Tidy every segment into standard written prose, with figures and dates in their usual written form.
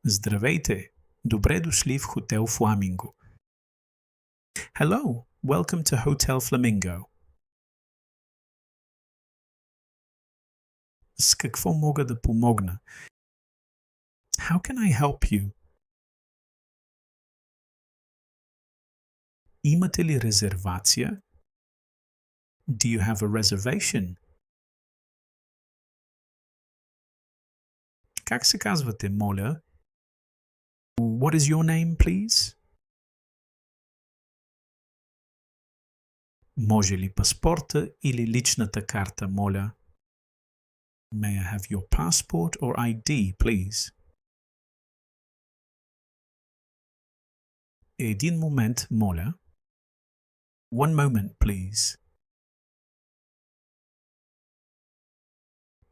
Здравейте! Добре дошли в Хотел Фламинго. Hello, welcome to Hotel Flamingo. С какво мога да помогна? How can I help you? Имате ли резервация? Do you have a reservation? Как се казвате, моля? What is your name, please? Може ли паспорта или личната карта, моля? May I have your passport or ID, please? Един момент, моля. One moment, please.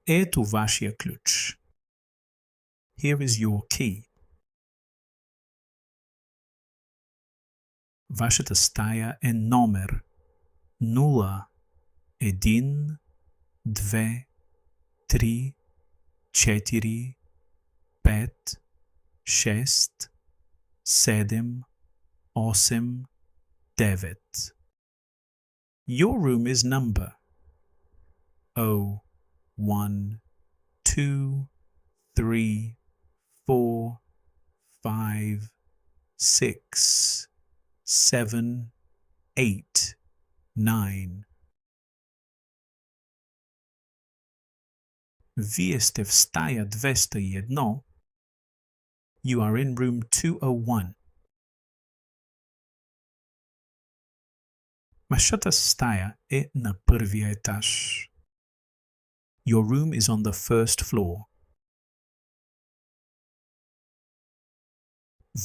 Ето вашия ключ. Here is your key. Вашата стая е номер 0, 1, 2, 3, 4, 5, 6, 7, 8, 9. Your room is number 0, 1, 2, 3, 4, 5, 6, 7, 8, 9. Вие сте в стая 201. You are in room 201. Вашата стая е на първия етаж. Your room is on the first floor.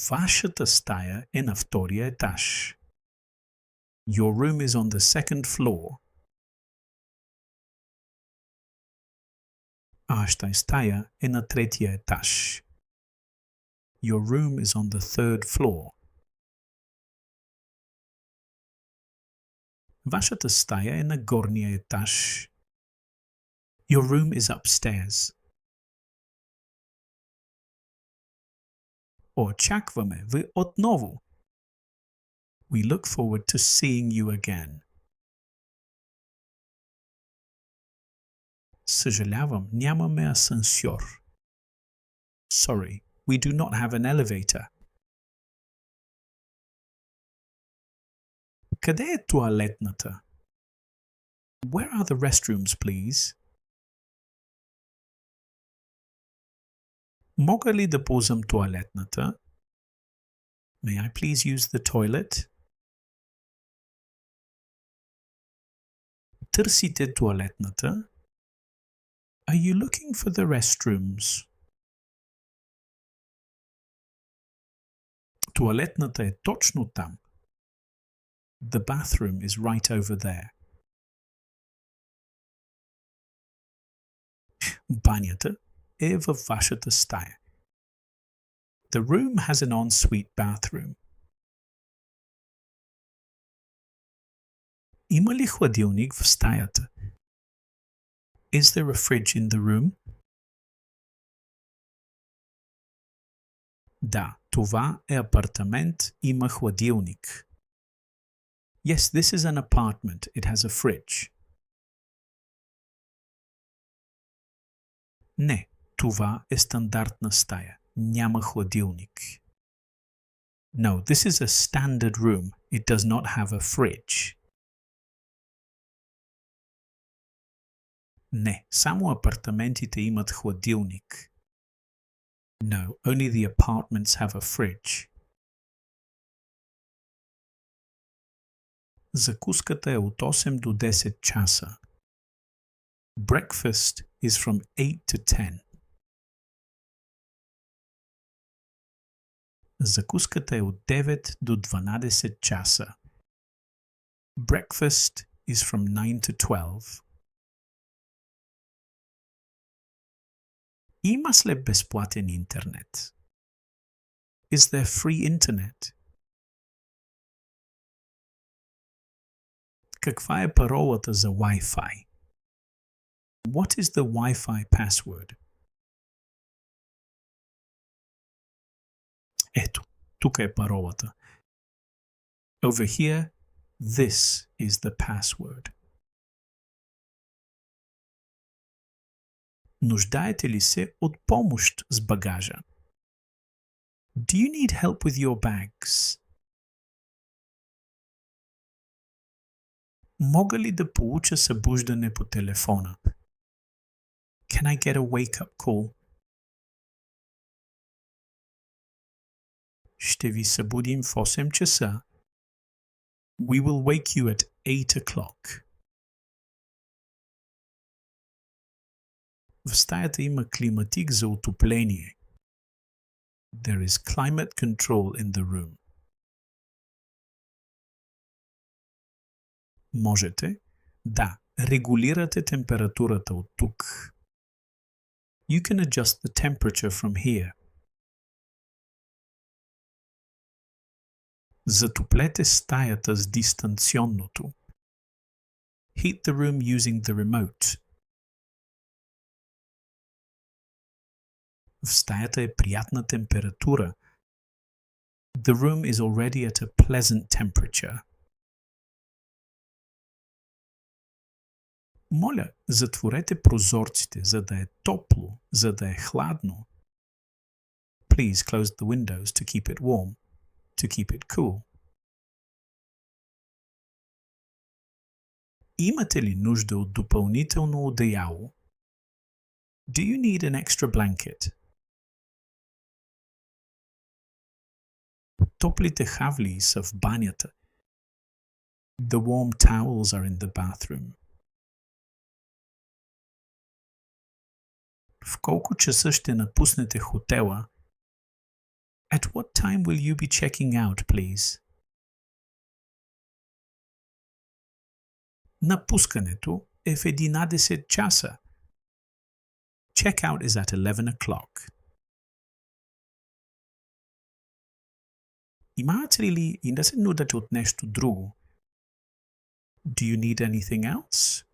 Вашата стая е на втория етаж. Your room is on the second floor. Вашата стая е на третия етаж. Your room is on the third floor. Вашата стая е на горния етаж. Your room is upstairs. Очакваме ви отново. We look forward to seeing you again. Съжалявам, нямаме асансьор. Sorry, we do not have an elevator. Къде е туалетната? Where are the restrooms, please? Мога ли да ползвам туалетната? May I please use the toilet? Търсите туалетната? Are you looking for the restrooms? Туалетната е точно там. The bathroom is right over there. Банята е във вашата стая. The room has an ensuite bathroom. Има ли хладилник в стаята? Is there a fridge in the room? Да, това е апартамент, има хладилник. Yes, this is an apartment. It has a fridge. Не, това е стандартна стая. Няма хладилник. No, this is a standard room. It does not have a fridge. Не, само апартаментите имат хладилник. No, only the apartments have a fridge. Закуската е от 8 до 10 часа. Breakfast is from 8 to 10. Закуската е от 9 до 12 часа. Breakfast is from 9 to 12. Има ли безплатен интернет? Is there free internet? Каква е паролата за Wi-Fi? What is the Wi-Fi password? Ето, тук е паролата. Over here, this is the password. Нуждаете ли се от помощ с багажа? Do you need help with your bags? Мога ли да получа събуждане по телефона? Can I get a wake-up call? Ще ви събудим в 8 часа. We will wake you at 8 o'clock. В стаята има климатик за отопление. There is climate control in the room. Можете, да, регулирате температурата от тук. You can adjust the temperature from here. Затоплете стаята с дистанционното. Heat the room using the remote. В стаята е приятна температура. The room is already at a pleasant temperature. Моля, затворете прозорците, за да е топло, за да е хладно. Please close the windows to keep it warm, to keep it cool. Имате ли нужда от допълнително одеяло? Do you need an extra blanket? Топлите хавли са в банята. The warm towels are in the bathroom. В колко часа ще напуснете хотела? At what time will you be checking out, please? Напускането е в 11 часа. Checkout is at 11 o'clock. Имате ли и да се нуждате от нещо друго? Do you need anything else?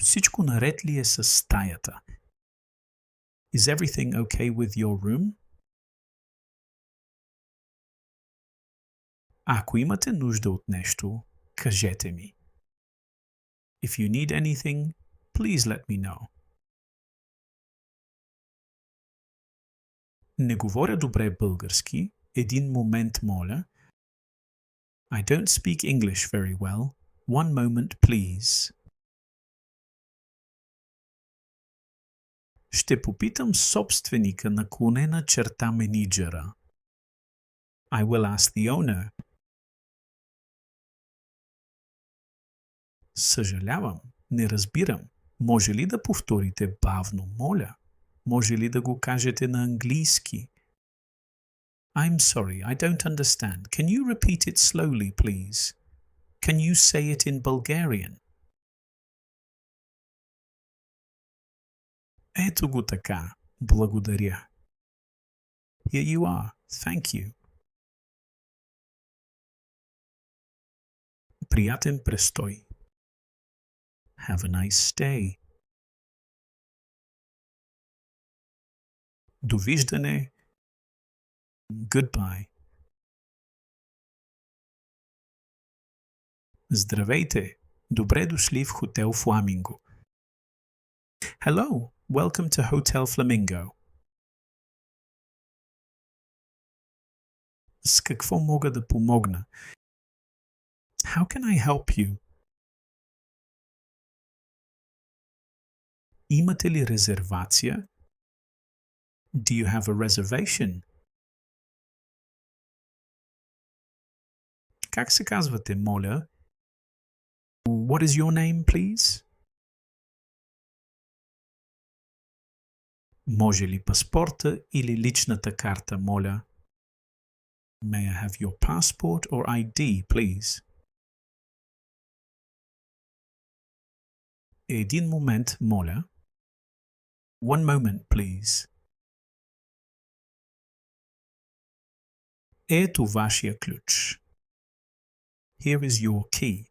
Всичко наред ли е с стаята? Is everything okay with your room? Ако имате нужда от нещо, кажете ми. If you need anything, please let me know. Не говоря добре български. Един момент, моля. I don't speak English very well. One moment, please. Ще попитам собственика на клонена черта менеджера. I will ask the owner. Съжалявам, не разбирам. Може ли да повторите бавно, моля? Може ли да го кажете на английски? I'm sorry, I don't understand. Can you repeat it slowly, please? Can you say it in Bulgarian? Ето го така. Благодаря. Here you are. Thank you. Приятен престой. Have a nice stay. Довиждане. Goodbye. Здравейте. Добре дошли в хотел Фламинго. Hello. Welcome to Hotel Flamingo. С какво мога да помогна? How can I help you? Имате ли резервация? Do you have a reservation? Как се казвате, моля? What is your name, please? Може ли паспорта или личната карта, моля? May I have your passport or ID, please? Един момент, моля. One moment, please. Ето вашия ключ. Here is your key.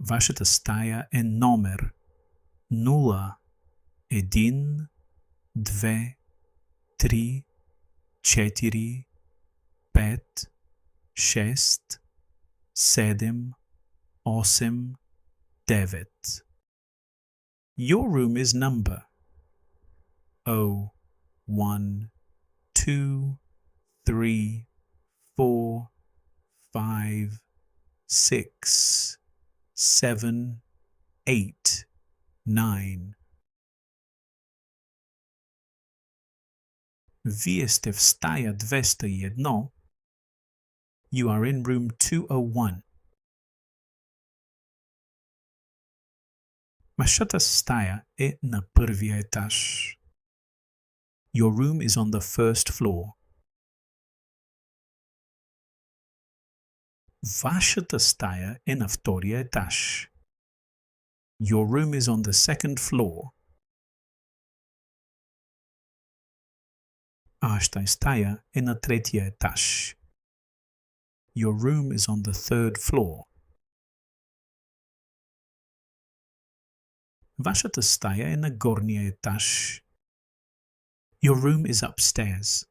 Вашата стая е номер 0, 1, 2, 3, 4, 5, 6, 7, 8, 9. Your room is number 0, 1, 2, 3, 4, 5, 6, 7, 8, 9. Вие сте в стая 201. You are in room 201. Вашата стая е на първия етаж. Your room is on the first floor. Вашата стая е на втория етаж. Your room is on the second floor. Вашата стая е на третия етаж. Your room is on the third floor. Вашата стая е на горния етаж. Your room is upstairs.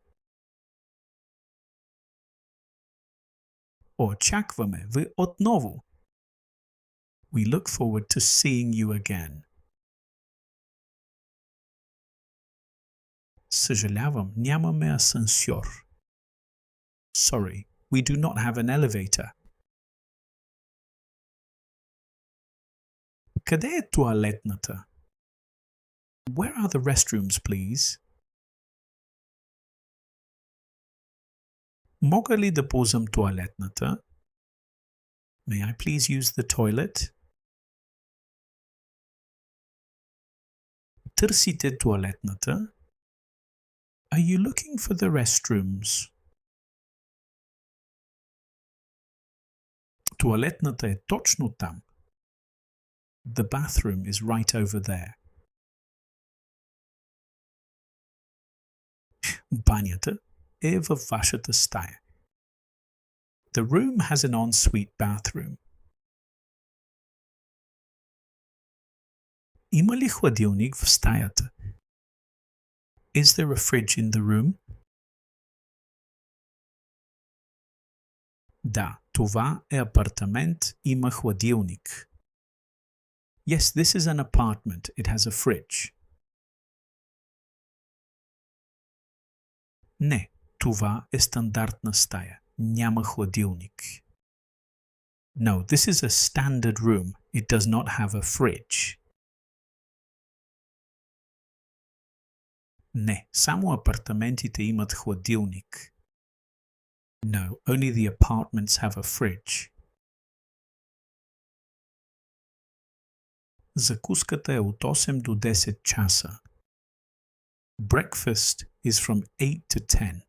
Очакваме ви отново. We look forward to seeing you again. Съжалявам, нямаме асансьор. Sorry, we do not have an elevator. Къде е туалетната? Where are the restrooms, please? Мога ли да ползвам туалетната? May I please use the toilet? Търсите туалетната? Are you looking for the restrooms? Туалетната е точно там. The bathroom is right over there. Банята е във вашата стая. The room has an ensuite bathroom. Има ли хладилник в стаята? Is there a fridge in the room? Да, това е апартамент, има хладилник. Yes, this is an apartment. It has a fridge. Не, това е стандартна стая. Няма хладилник. No, this is a standard room. It does not have a fridge. Не, само апартаментите имат хладилник. No, only the apartments have a fridge. Закуската е от 8 до 10 часа. Breakfast is from 8 to 10.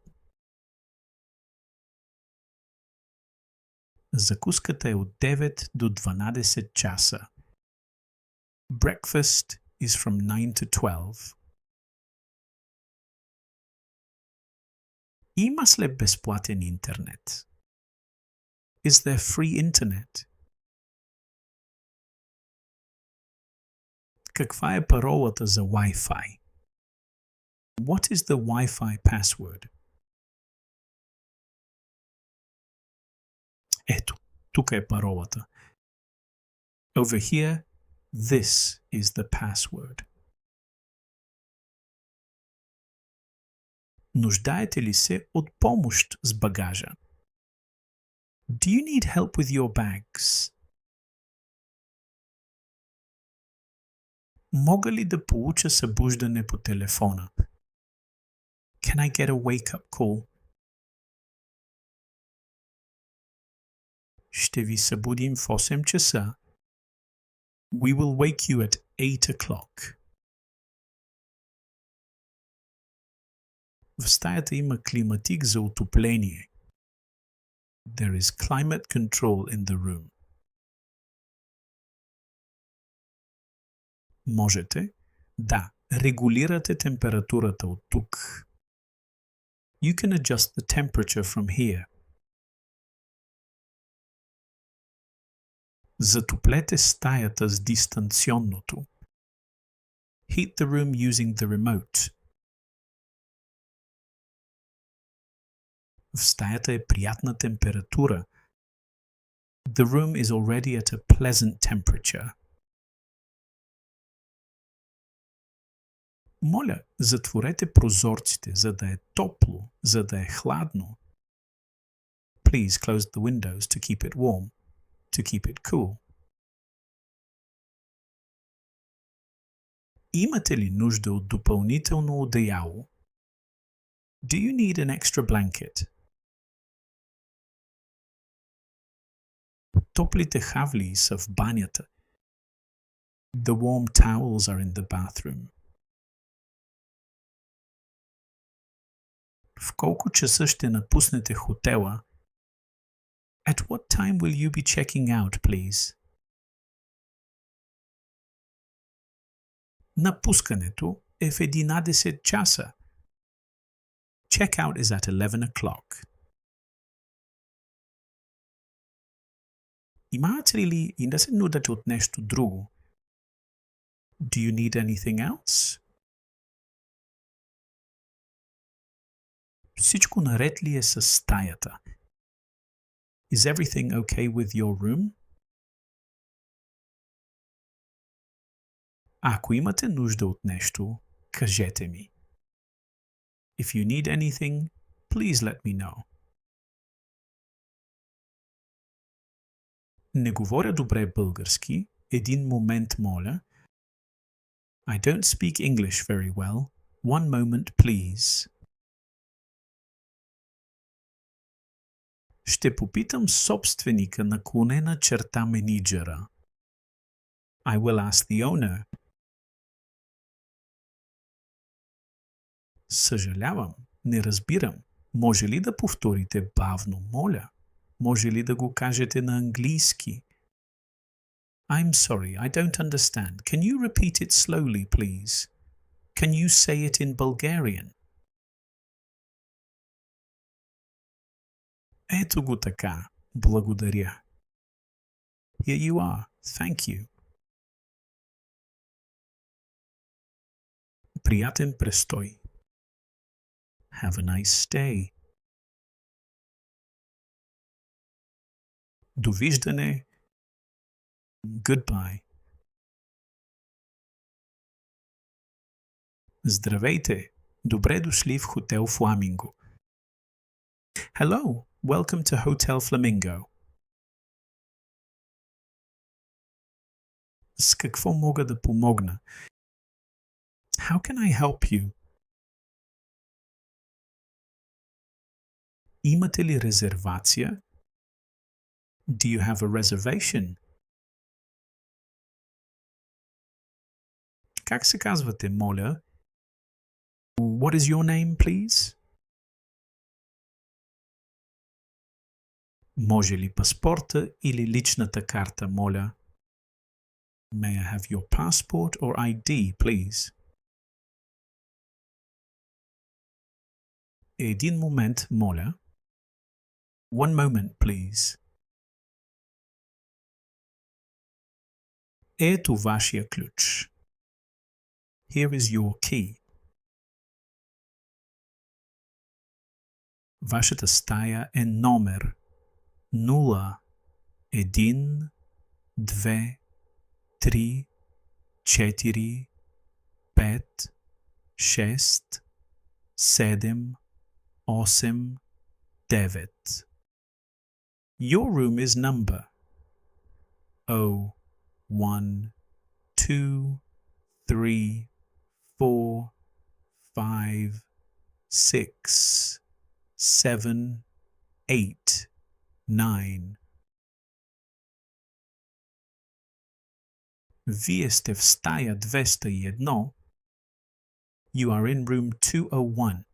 Закуската е от 9 до 12 часа. Breakfast is from 9 to 12. Има ли безплатен интернет? Is there free internet? Каква е паролата за Wi-Fi? What is the Wi-Fi password? Ето, тук е паролата. Over here, this is the password. Нуждаете ли се от помощ с багажа? Do you need help with your bags? Мога ли да получа събуждане по телефона? Can I get a wake-up call? Ще ви събудим в 8 часа. We will wake you at 8 o'clock. В стаята има климатик за отопление. There is climate control in the room. Можете, да, регулирате температурата от тук. You can adjust the temperature from here. Затоплете стаята с дистанционното. Heat the room using the remote. В стаята е приятна температура. The room is already at a pleasant temperature. Моля, затворете прозорците, за да е топло, за да е хладно. Please close the windows to keep it warm, to keep it cool. Имате ли нужда от допълнително одеяло? Do you need an extra blanket? Топлите хавли са в банята. The warm towels are in the bathroom. В колко часа ще напуснете хотела? At what time will you be checking out, please? Напускането е в 11 часа. Checkout is at 11 o'clock. Имате ли и да се нуждате от нещо друго? Do you need anything else? Всичко наред ли е с стаята? Is everything okay with your room? Ако имате нужда от нещо, кажете ми. If you need anything, please let me know. Не говоря добре български. Един момент, моля. I don't speak English very well. One moment, please. Ще попитам собственика наклонена черта менеджера. I will ask the owner. Съжалявам, не разбирам. Може ли да повторите бавно, моля? Може ли да го кажете на английски? I'm sorry, I don't understand. Can you repeat it slowly, please? Can you say it in Bulgarian? Ето го така. Благодаря. Here you are. Thank you. Приятен престой. Have a nice stay. Довиждане. Goodbye. Здравейте. Добре дошли в хотел Фламинго. Hello. Welcome to Hotel Flamingo. С какво мога да помогна? How can I help you? Имате ли резервация? Do you have a reservation? Как се казвате, моля? What is your name, please? Може ли паспорта или личната карта, моля? May I have your passport or ID, please? Един момент, моля. One moment, please. Ето вашия ключ. Here is your key. Вашата стая е номер 0, 1, 2, 3, 4, 5, 6, 7, 8, 9. Your room is number 0, 1, 2, 3, 4, 5, 6, 7, 8, 9. Вие сте в стая 201. You are in room 201.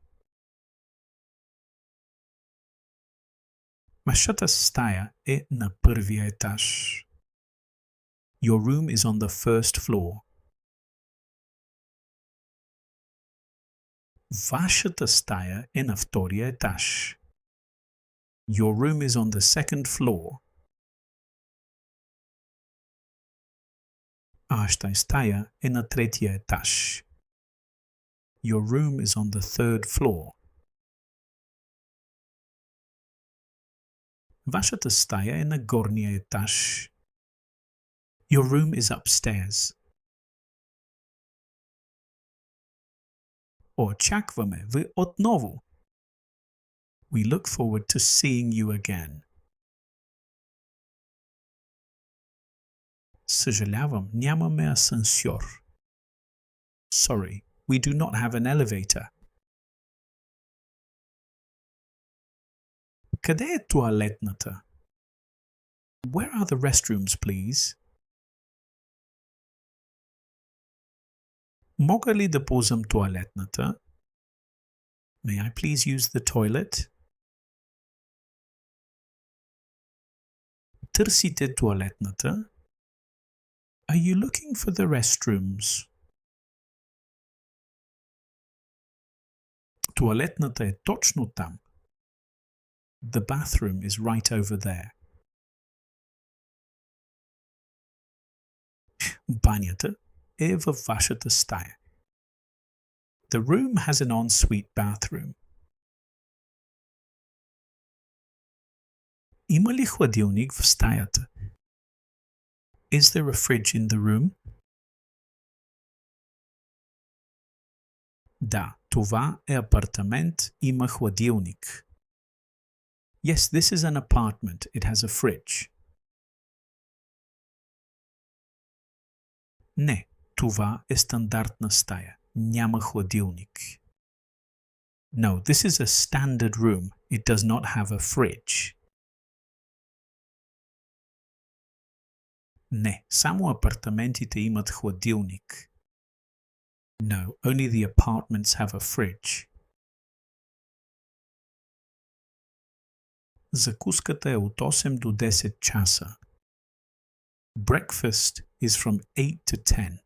Вашата стая е на първия етаж. Your room is on the first floor. Вашата стая е на втория етаж. Your room is on the second floor. Вашата стая е на третия етаж. Your room is on the third floor. Вашата стая е на горния етаж. Your room is upstairs. Очакваме ви отново. We look forward to seeing you again. Съжалявам, нямаме асансьор. Sorry, we do not have an elevator. Къде е тоалетната? Where are the restrooms, please? Мога ли да ползвам тоалетната? May I please use the toilet? Търсите тоалетната? Are you looking for the restrooms? Тоалетната е точно там. The bathroom is right over there. Банята е във вашата стая. The room has an ensuite bathroom. Има ли хладилник в стаята? Is there a fridge in the room? Да, това е апартамент, има хладилник. Yes, this is an apartment. It has a fridge. Не, това е стандартна стая. Няма хладилник. No, this is a standard room. It does not have a fridge. Не, само апартаментите имат хладилник. No, only the apartments have a fridge. Закуската е от 8 до 10 часа. Breakfast is from 8 to 10.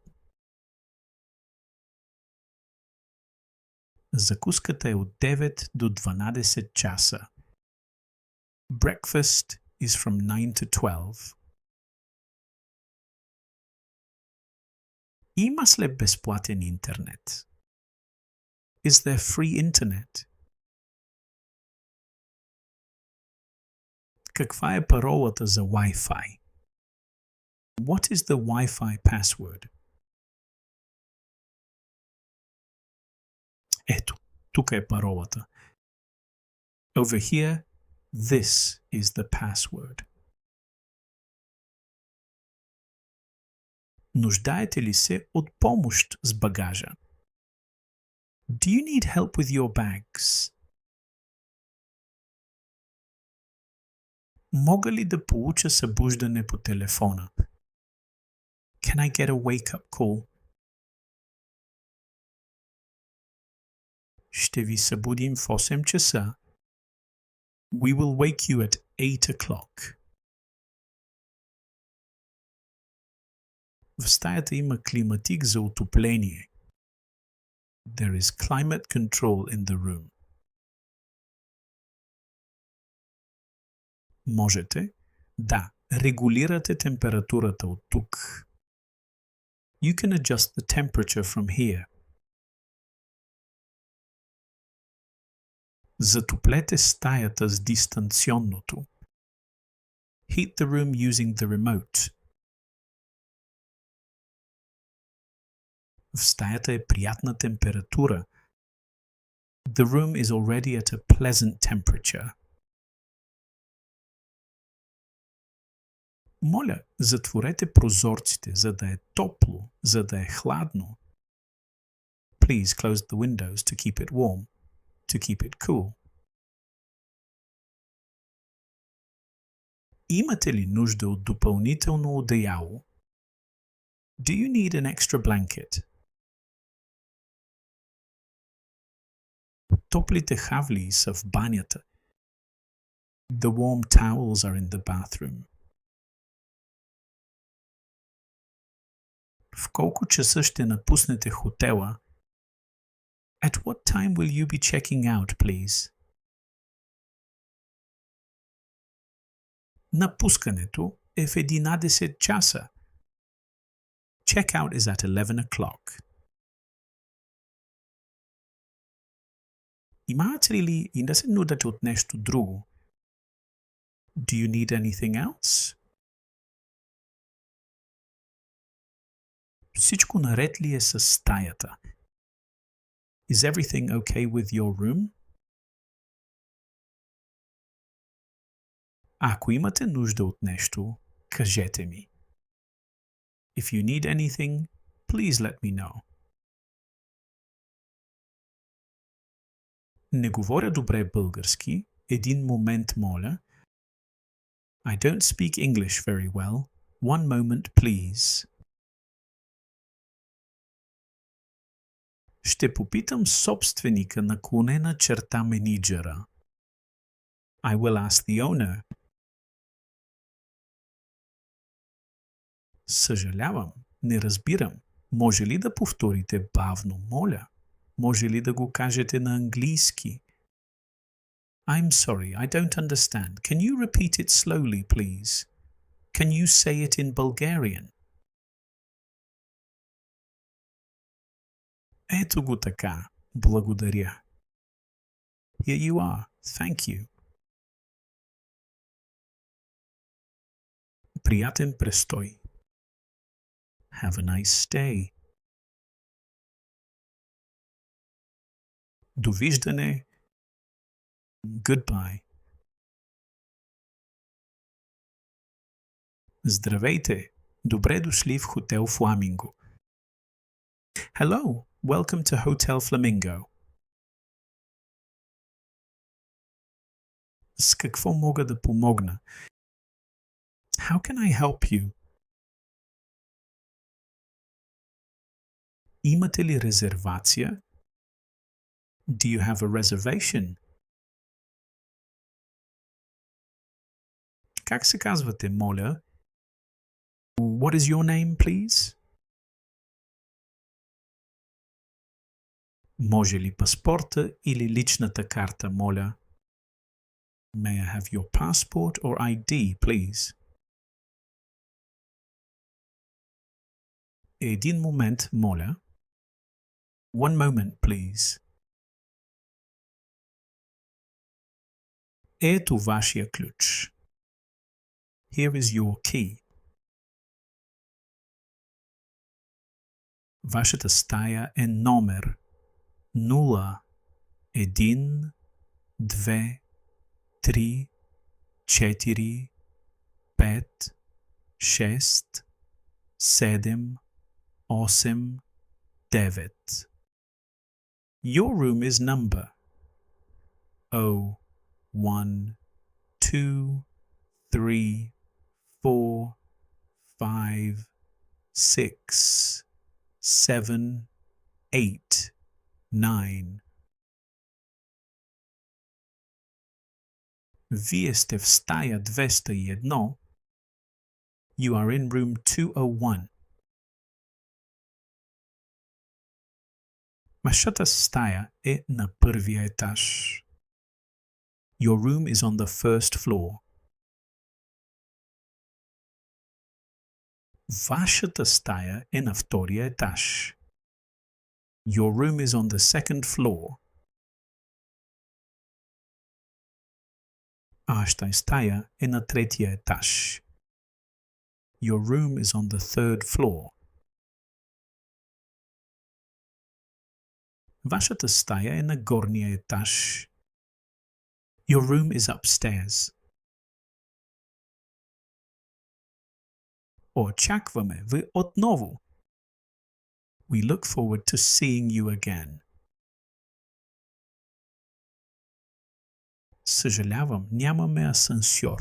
Закуската е от 9 до 12 часа. Breakfast is from 9 to 12. Има ли безплатен интернет? Is there free internet? Каква е паролата за Wi-Fi? What is the Wi-Fi password? Ето, тук е паролата. Over here, this is the password. Нуждаете ли се от помощ с багажа? Do you need help with your bags? Мога ли да получа събуждане по телефона? Can I get a wake-up call? Ще ви събудим в 8 часа. We will wake you at 8 o'clock. В стаята има климатик за отопление. There is climate control in the room. Можете, да, регулирате температурата от тук. You can adjust the temperature from here. Затоплете стаята с дистанционното. Heat the room using the remote. В стаята е приятна температура. The room is already at a pleasant temperature. Моля, затворете прозорците, за да е топло, за да е хладно. Please close the windows to keep it warm, to keep it cool. Имате ли нужда от допълнително одеяло? Do you need an extra blanket? Топлите хавли са в банята. The warm towels are in the bathroom. В колко часа ще напуснете хотела? At what time will you be checking out, please? Напускането е в 11 часа. Checkout is at 11 o'clock. Имате ли и да се нудате от нещо друго? Do you need anything else? Всичко наред ли е с стаята? Is everything okay with your room? Ако имате нужда от нещо, кажете ми. If you need anything, please let me know. Не говоря добре български. Един момент, моля. I don't speak English very well. One moment, please. Ще попитам собственика наклонена черта менеджера. I will ask the owner. Съжалявам, не разбирам. Може ли да повторите бавно, моля? Може ли да го кажете на английски? I'm sorry, I don't understand. Can you repeat it slowly, please? Can you say it in Bulgarian? Ето го така. Благодаря. Here you are. Thank you. Приятен престой. Have a nice stay. Довиждане. Goodbye. Здравейте. Добре дошли в хотел Фламинго. Hello. Welcome to Hotel Flamingo. С какво мога да помогна? How can I help you? Имате ли резервация? Do you have a reservation? Как се казвате, моля? What is your name, please? Може ли паспорта или личната карта, моля? May I have your passport or ID, please? Един момент, моля. One moment, please. Ето вашия ключ. Here is your key. Вашата стая е номер 0, 1, 2, 3, 4, 5, 6, 7, 8, 9. Your room is number 1, 2, 3, 4, 5, 6, 7, 8, 9. Вие сте в стая 201. You are in room 201. Вашата стая е на първия етаж. Your room is on the first floor. Вашата стая е на втория етаж. Your room is on the second floor. Вашата стая е на третия етаж. Your room is on the third floor. Вашата стая е на горния етаж. Your room is upstairs. Очакваме ви отново. We look forward to seeing you again. Съжалявам, нямаме асансьор.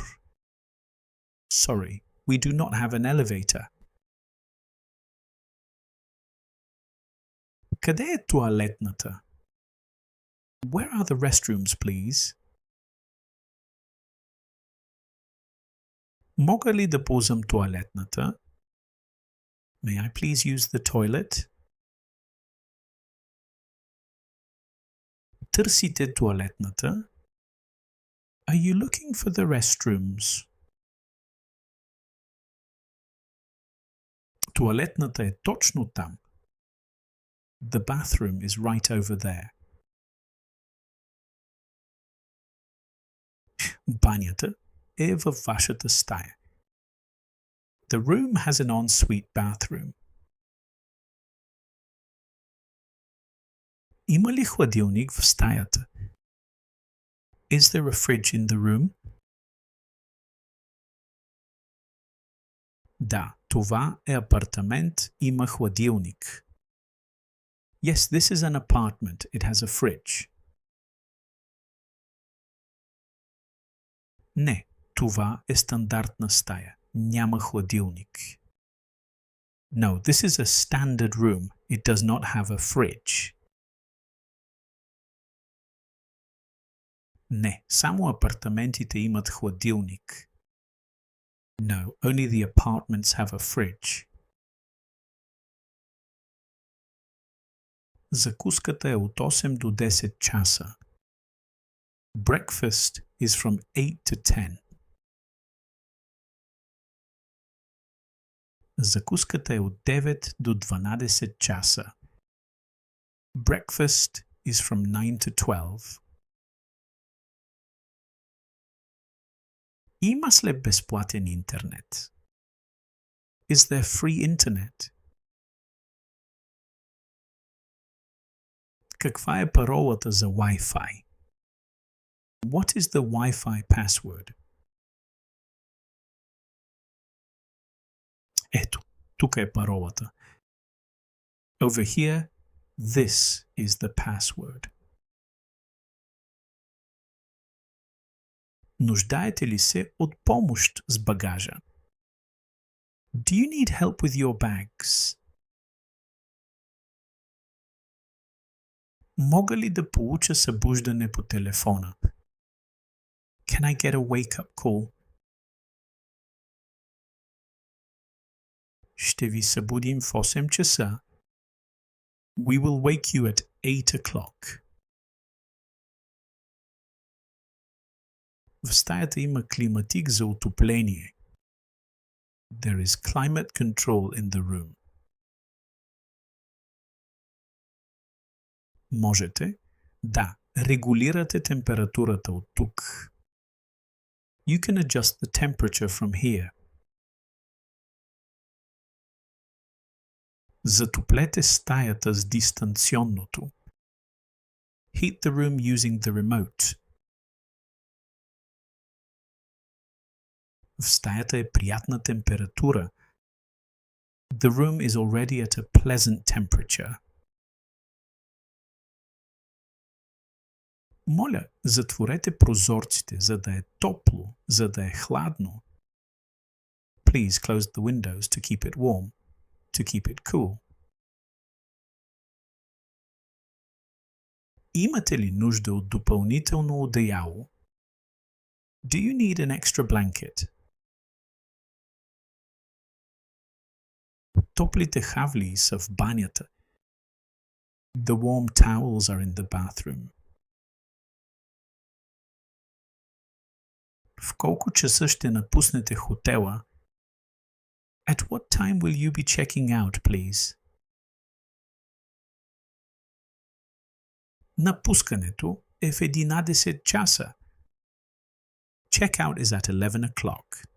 Sorry, we do not have an elevator. Къде е тоалетната? Where are the restrooms, please? Мога ли да ползвам тоалетната? May I please use the toilet? Търсите тоалетната? Are you looking for the restrooms? Туалетната е точно там. The bathroom is right over there. Банята е във вашата стая. The room has an ensuite bathroom. Има ли хладилник в стаята? Is there a fridge in the room? Да, това е апартамент, има хладилник. Yes, this is an apartment. It has a fridge. Не, това е стандартна стая. Няма хладилник. No, this is a standard room. It does not have a fridge. Не, само апартаментите имат хладилник. No, only the apartments have a fridge. Закуската е от 8 до 10 часа. Breakfast is from 8 to 10. Закуската е от 9 до 12 часа. Breakfast is from 9 to 12. Има ли безплатен интернет? Is there free internet? Каква е паролата за Wi-Fi? What is the Wi-Fi password? Ето, тук е паролата. Over here, this is the password. Нуждаете ли се от помощ с багажа? Do you need help with your bags? Мога ли да получа събуждане по телефона? Can I get a wake-up call? Ще ви събудим в 8 часа. We will wake you at 8 o'clock. В стаята има климатик за отопление. There is climate control in the room. Можете, да, регулирате температурата от тук. You can adjust the temperature from here. Затоплете стаята с дистанционното. Heat the room using the remote. В стаята е приятна температура. The room is already at a pleasant temperature. Моля, затворете прозорците, за да е топло, за да е хладно. Please close the windows to keep it warm, to keep it cool. Имате ли нужда от допълнително одеяло? Do you need an extra blanket? Топлите хавли са в банята. The warm towels are in the bathroom. В колко часа ще напуснете хотела? At what time will you be checking out, please? Напускането е в 11 часа. Checkout is at 11 o'clock.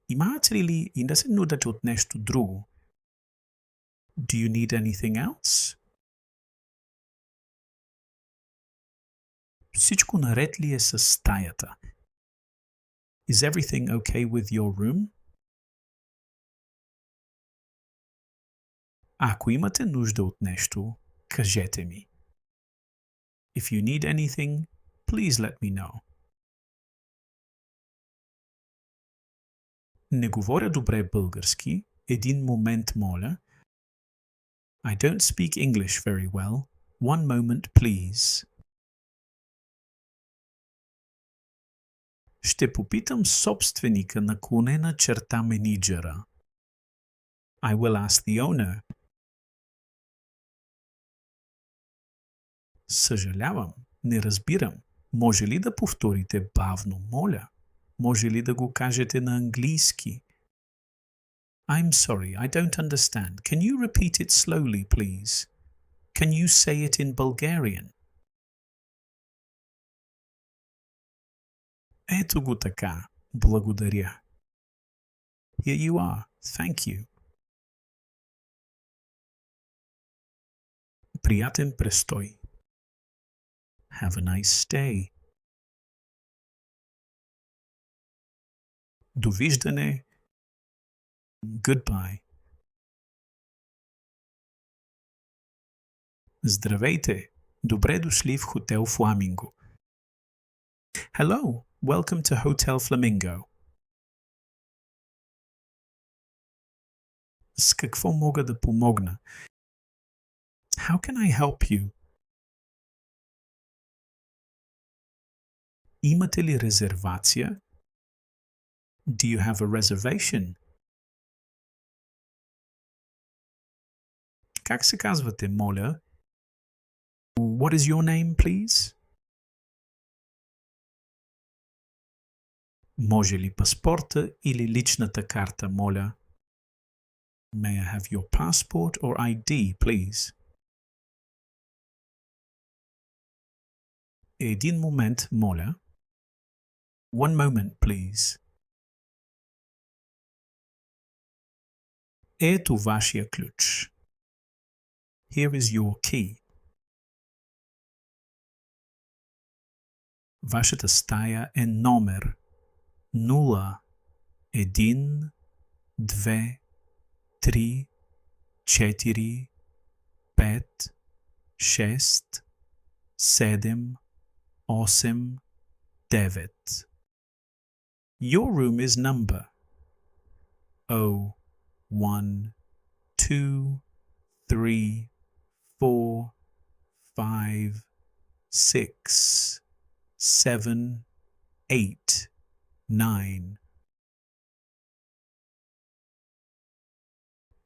Имате ли и да се нудате от нещо друго? Do you need anything else? Всичко наред ли е с стаята? Is everything okay with your room? Ако имате нужда от нещо, кажете ми. If you need anything, please let me know. Не говоря добре български. Един момент, моля. I don't speak English very well. One moment, please. Ще попитам собственика наклонена черта менеджера. I will ask the owner. Съжалявам, не разбирам. Може ли да повторите бавно, моля? Може ли да го кажете на английски? I'm sorry, I don't understand. Can you repeat it slowly, please? Can you say it in Bulgarian? Ето го така. Благодаря. Here you are. Thank you. Приятен престой. Have a nice stay. Довиждане. Goodbye. Здравейте. Добре дошли в хотел Фламинго. Hello. Welcome to Hotel Flamingo. С какво мога да помогна? How can I help you? Имате ли резервация? Do you have a reservation? Как се казвате, моля? What is your name, please? Може ли паспорта или личната карта, моля? May I have your passport or ID, please? Един момент, моля. One moment, please. Ето вашия ключ. Here is your key. Вашата стая е номер 0, 1, 2, 3, 4, 5, 6, 7, 8, 9. Your room is number 0, 1, 2, 3, 4, 5, 6, 7, 8, 9.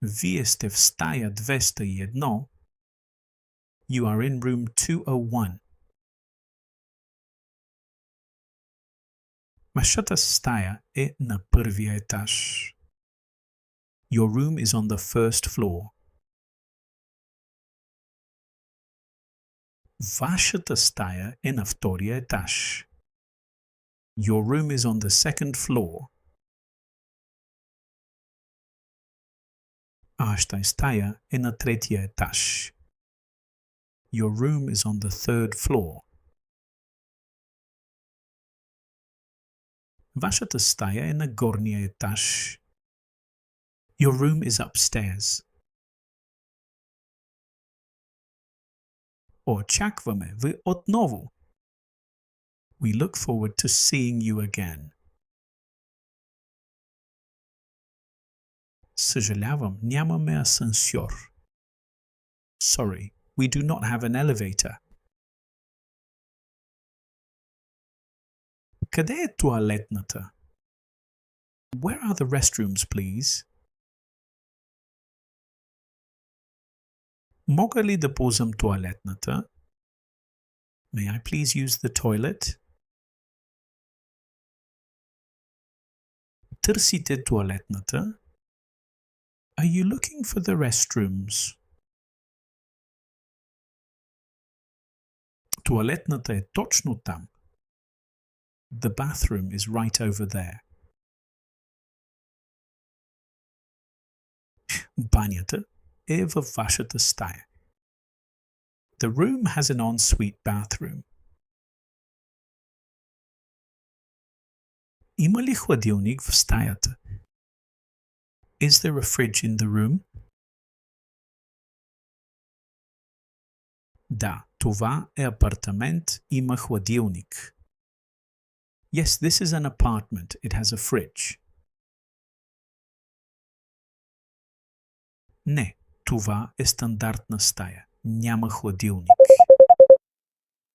Вие сте в стая 201. You are in room 201. Вашата стая е на първия етаж. Your room is on the first floor. Вашата стая е на втория етаж. Your room is on the second floor. Вашата стая е на третия етаж. Your room is on the third floor. Вашата стая е на горния етаж. Your room is upstairs. Очакваме ви отново. We look forward to seeing you again. Съжалявам, нямаме асансьор. Sorry, we do not have an elevator. Къде е тоалетната? Where are the restrooms, please? Мога ли да ползвам тоалетната? May I please use the toilet? Търсите тоалетната? Are you looking for the restrooms? Тоалетната е точно там. The bathroom is right over there. Банята е във вашата стая. The room has an ensuite bathroom. Има ли хладилник в стаята? Is there a fridge in the room? Да, това е апартамент, има хладилник. Yes, this is an apartment. It has a fridge. Не, това е стандартна стая. Няма хладилник.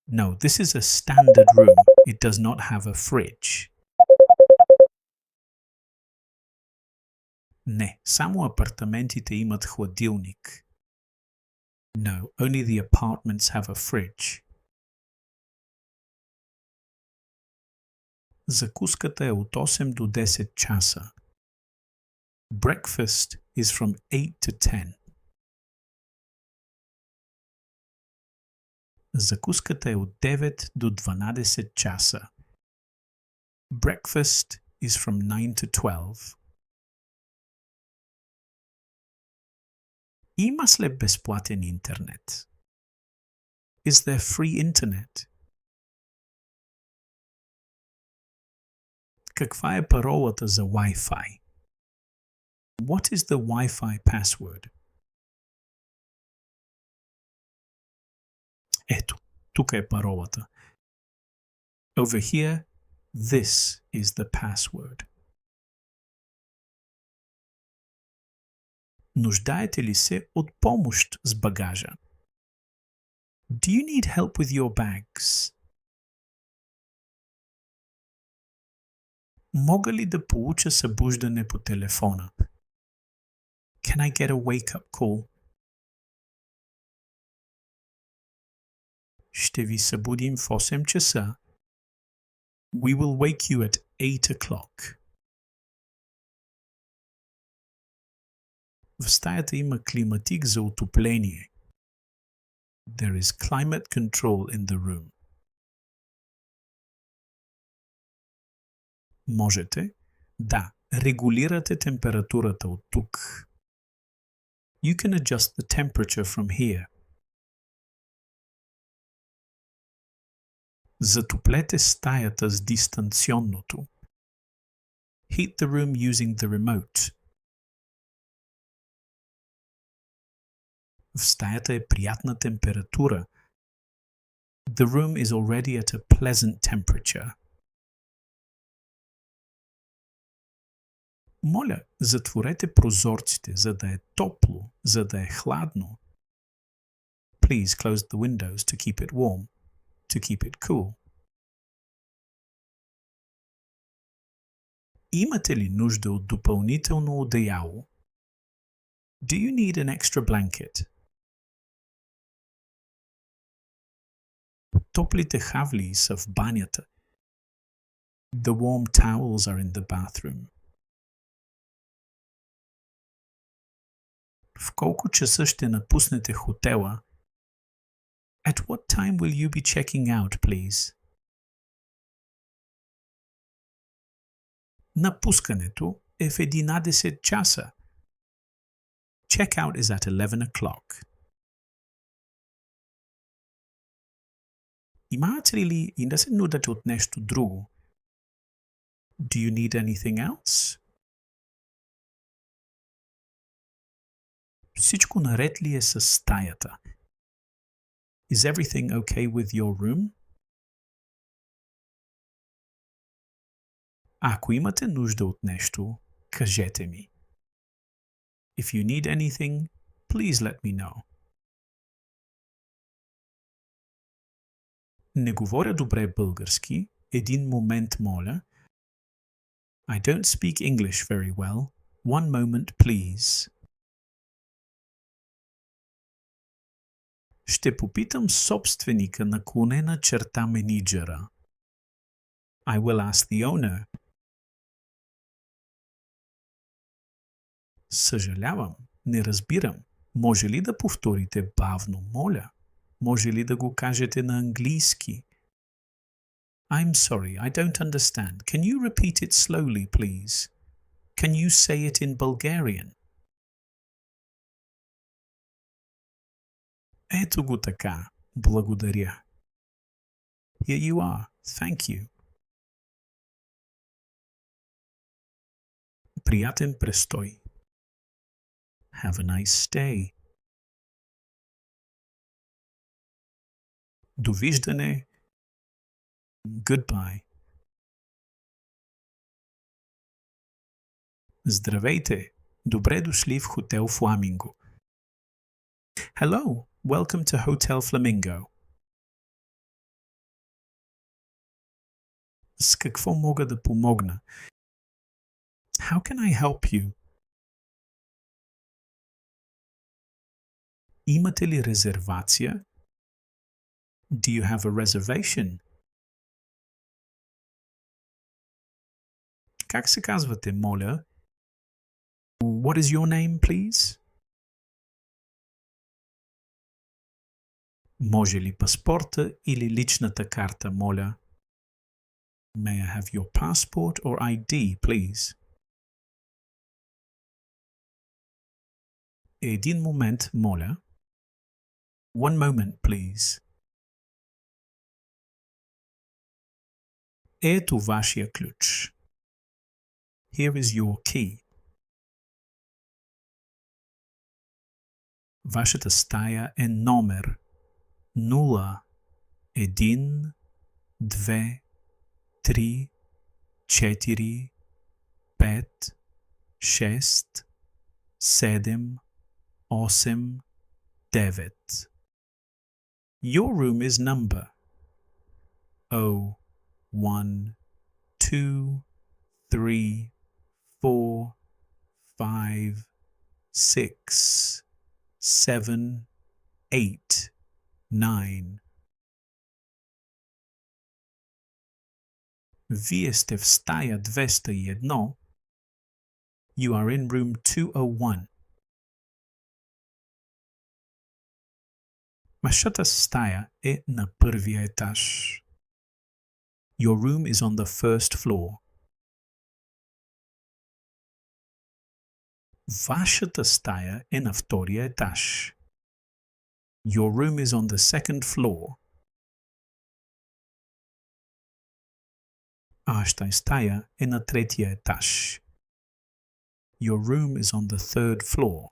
No, this is a standard room. It does not have a fridge. Не, само апартаментите имат хладилник. No, only the apartments have a fridge. Закуската е от 8 до 10 часа. Breakfast is from 8 to 10. Закуската е от 9 до 12 часа. Breakfast is from 9 to 12. Има ли безплатен интернет? Is there free internet? Каква е паролата за Wi-Fi? What is the Wi-Fi password? Ето, тук е паролата. Over here, this is the password. Нуждаете ли се от помощ с багажа? Do you need help with your bags? Мога ли да получа събуждане по телефона? Can I get a wake-up call? Ще ви събудим в 8 часа. We will wake you at 8 o'clock. В стаята има климатик за отопление. There is climate control in the room. Можете, да, регулирате температурата от тук. You can adjust the temperature from here. Затоплете стаята с дистанционното. Heat the room using the remote. В стаята е приятна температура. The room is already at a pleasant temperature. Моля, затворете прозорците, за да е топло, за да е хладно. Please close the windows to keep it warm, to keep it cool. Имате ли нужда от допълнително одеяло? Do you need an extra blanket? Топлите хавли са в банята. The warm towels are in the bathroom. В колко часа ще напуснете хотела? At what time will you be checking out, please? Напускането е в 11 часа. Checkout is at 11 o'clock. Имате ли и да се нудате от нещо друго? Do you need anything else? Всичко наред ли е с стаята? Is everything okay with your room? Ако имате нужда от нещо, кажете ми. If you need anything, please let me know. Не говоря добре български. Един момент, моля. I don't speak English very well. One moment, please. Ще попитам собственика наклонена черта менеджера. I will ask the owner. Съжалявам, не разбирам. Може ли да повторите бавно, моля? Може ли да го кажете на английски? I'm sorry, I don't understand. Can you repeat it slowly, please? Can you say it in Bulgarian? Ето го така. Благодаря. Here you are. Thank you. Приятен престой. Have a nice stay. Довиждане. Goodbye. Здравейте. Добре дошли в хотел Фламинго. Hello. Welcome to Hotel Flamingo. С какво мога да помогна? How can I help you? Имате ли резервация? Do you have a reservation? Как се казвате, моля? What is your name, please? Може ли паспорта или личната карта, моля? May I have your passport or ID, please? Един момент, моля. One moment, please. Ето вашия ключ. Here is your key. Вашата стая е номер 0, 1, 2, 3, 4, 5, 6, 7, 8, 9. Your room is number 0, 1, 2, 3, 4, 5, 6, 7, 8, 9. Вие сте в стая 201. You are in room 201. Вашата стая е на първия етаж. Your room is on the first floor. Вашата стая е на втория етаж. Your room is on the second floor. Вашата стая е на третия етаж. Your room is on the third floor.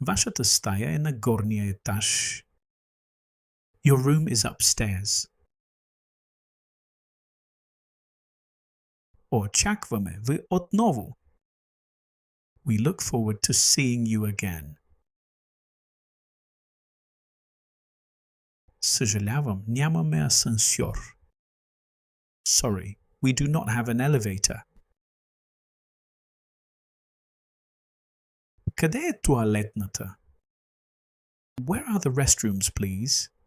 Вашата стая е на горния етаж. Your room is upstairs. Очакваме ви отново. We look forward to seeing you again. Съжалявам, нямаме асансьор. Sorry, we do not have an elevator. Къде е тоалетната? Where are the restrooms, please?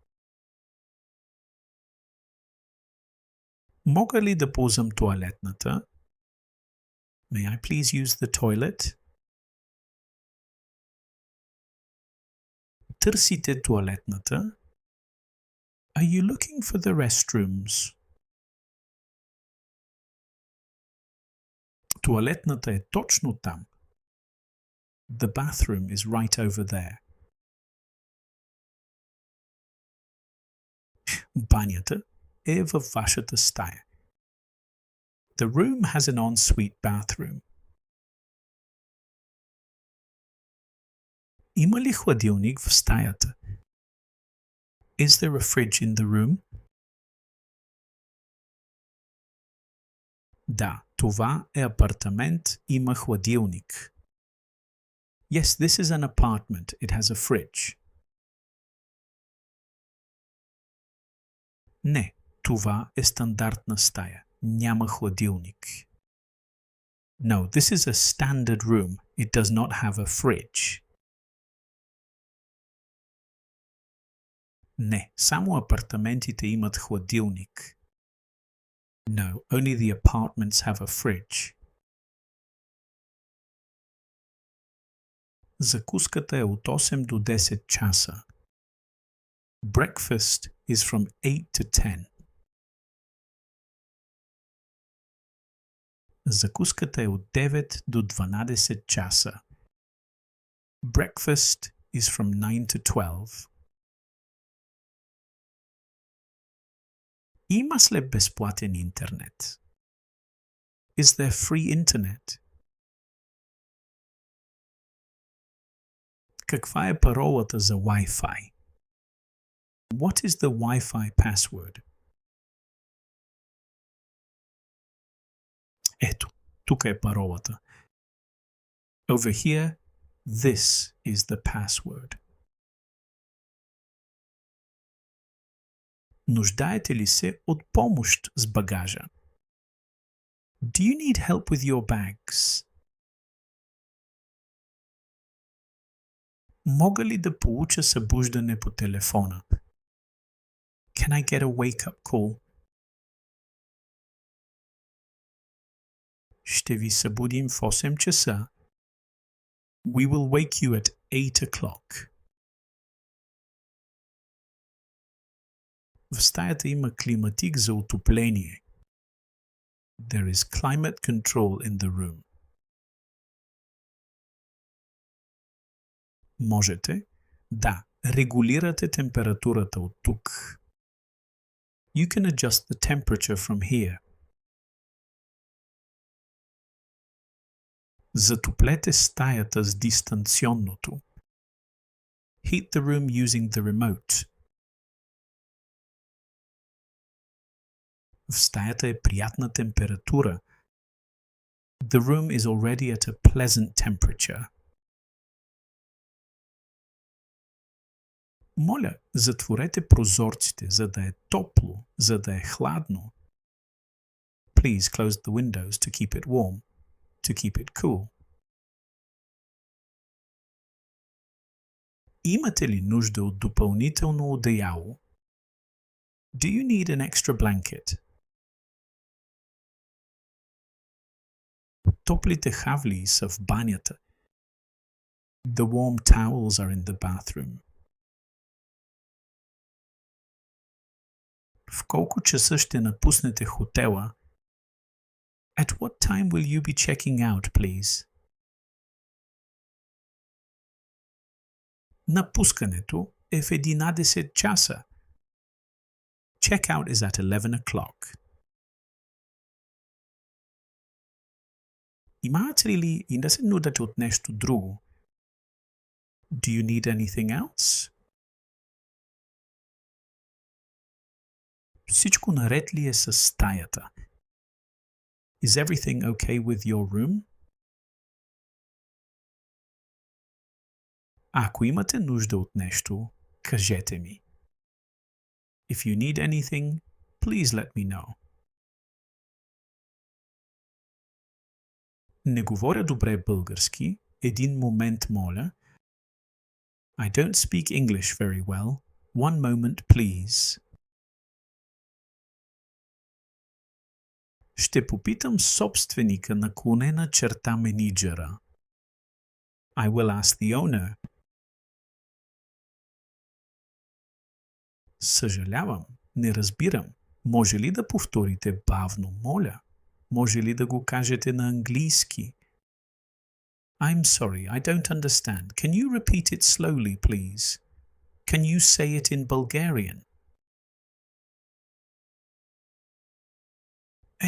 Мога ли да ползвам тоалетната? May I please use the toilet? Търсите тоалетната? Are you looking for the restrooms? Тоалетната е точно там. The bathroom is right over there. Банята е във вашата стая. The room has an ensuite bathroom. Има ли хладилник в стаята? Is there a fridge in the room? Да, това е апартамент, има хладилник. Yes, this is an apartment. It has a fridge. Не, това е стандартна стая. Няма хладилник. No, this is a standard room. It does not have a fridge. Не, само апартаментите имат хладилник. No, only the apartments have a fridge. Закуската е от 8 до 10 часа. Breakfast is from 8 to 10. Закуската е от 9 до 12 часа. Breakfast is from 9 to 12. Има ли безплатен интернет? Is there free internet? Каква е паролата за Wi-Fi? What is the Wi-Fi password? Ето, тук е паролата. Over here, this is the password. Нуждаете ли се от помощ с багажа? Do you need help with your bags? Мога ли да получа събуждане по телефона? Can I get a wake-up call? Ще ви събудим в 8 часа. We will wake you at 8 o'clock. В стаята има климатик за отопление. There is climate control in the room. Можете да регулирате температурата от тук. You can adjust the temperature from here. Затоплете стаята с дистанционното. Heat the room using the remote. В стаята е приятна температура. The room is already at a pleasant temperature. Моля, затворете прозорците, за да е топло, за да е хладно. Please close the windows to keep it warm, to keep it cool. Имате ли нужда от допълнително одеяло? Do you need an extra blanket? Топлите хавли са в банята. The warm towels are in the bathroom. В колко часа ще напуснете хотела? At what time will you be checking out, please? Напускането е в 11 часа. Checkout is at 11 o'clock. Имате ли и да се нудате от нещо друго? Do you need anything else? Всичко наред ли е с стаята? Is everything okay with your room? Ако имате нужда от нещо, кажете ми. If you need anything, please let me know. Не говоря добре български. Един момент, моля. I don't speak English very well. One moment, please. Ще попитам собственика наклонена черта менеджера. I will ask the owner. Съжалявам, не разбирам. Може ли да повторите бавно, моля? Може ли да го кажете на английски? I'm sorry, I don't understand. Can you repeat it slowly, please? Can you say it in Bulgarian?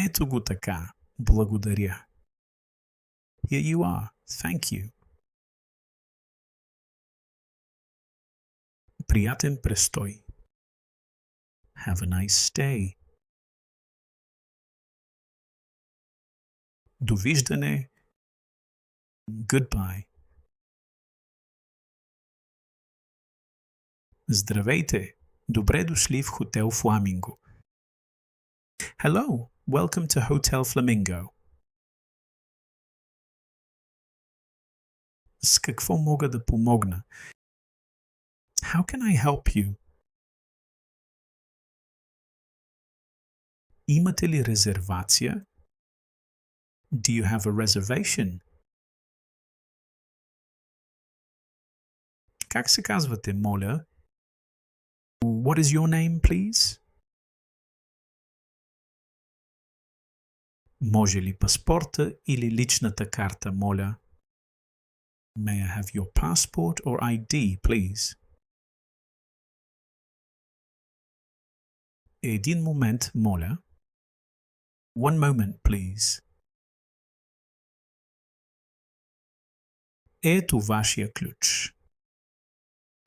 Ето го така. Благодаря. Here you are. Thank you. Приятен престой. Have a nice stay. Довиждане. Goodbye. Здравейте. Добре дошли в хотел Фламинго. Hello. Welcome to Hotel Flamingo. С какво мога да помогна? How can I help you? Имате ли резервация? Do you have a reservation? Как се казвате, моля? What is your name, please? Може ли паспорта или личната карта, моля? May I have your passport or ID, please? Един момент, моля. One moment, please. Ето вашия ключ.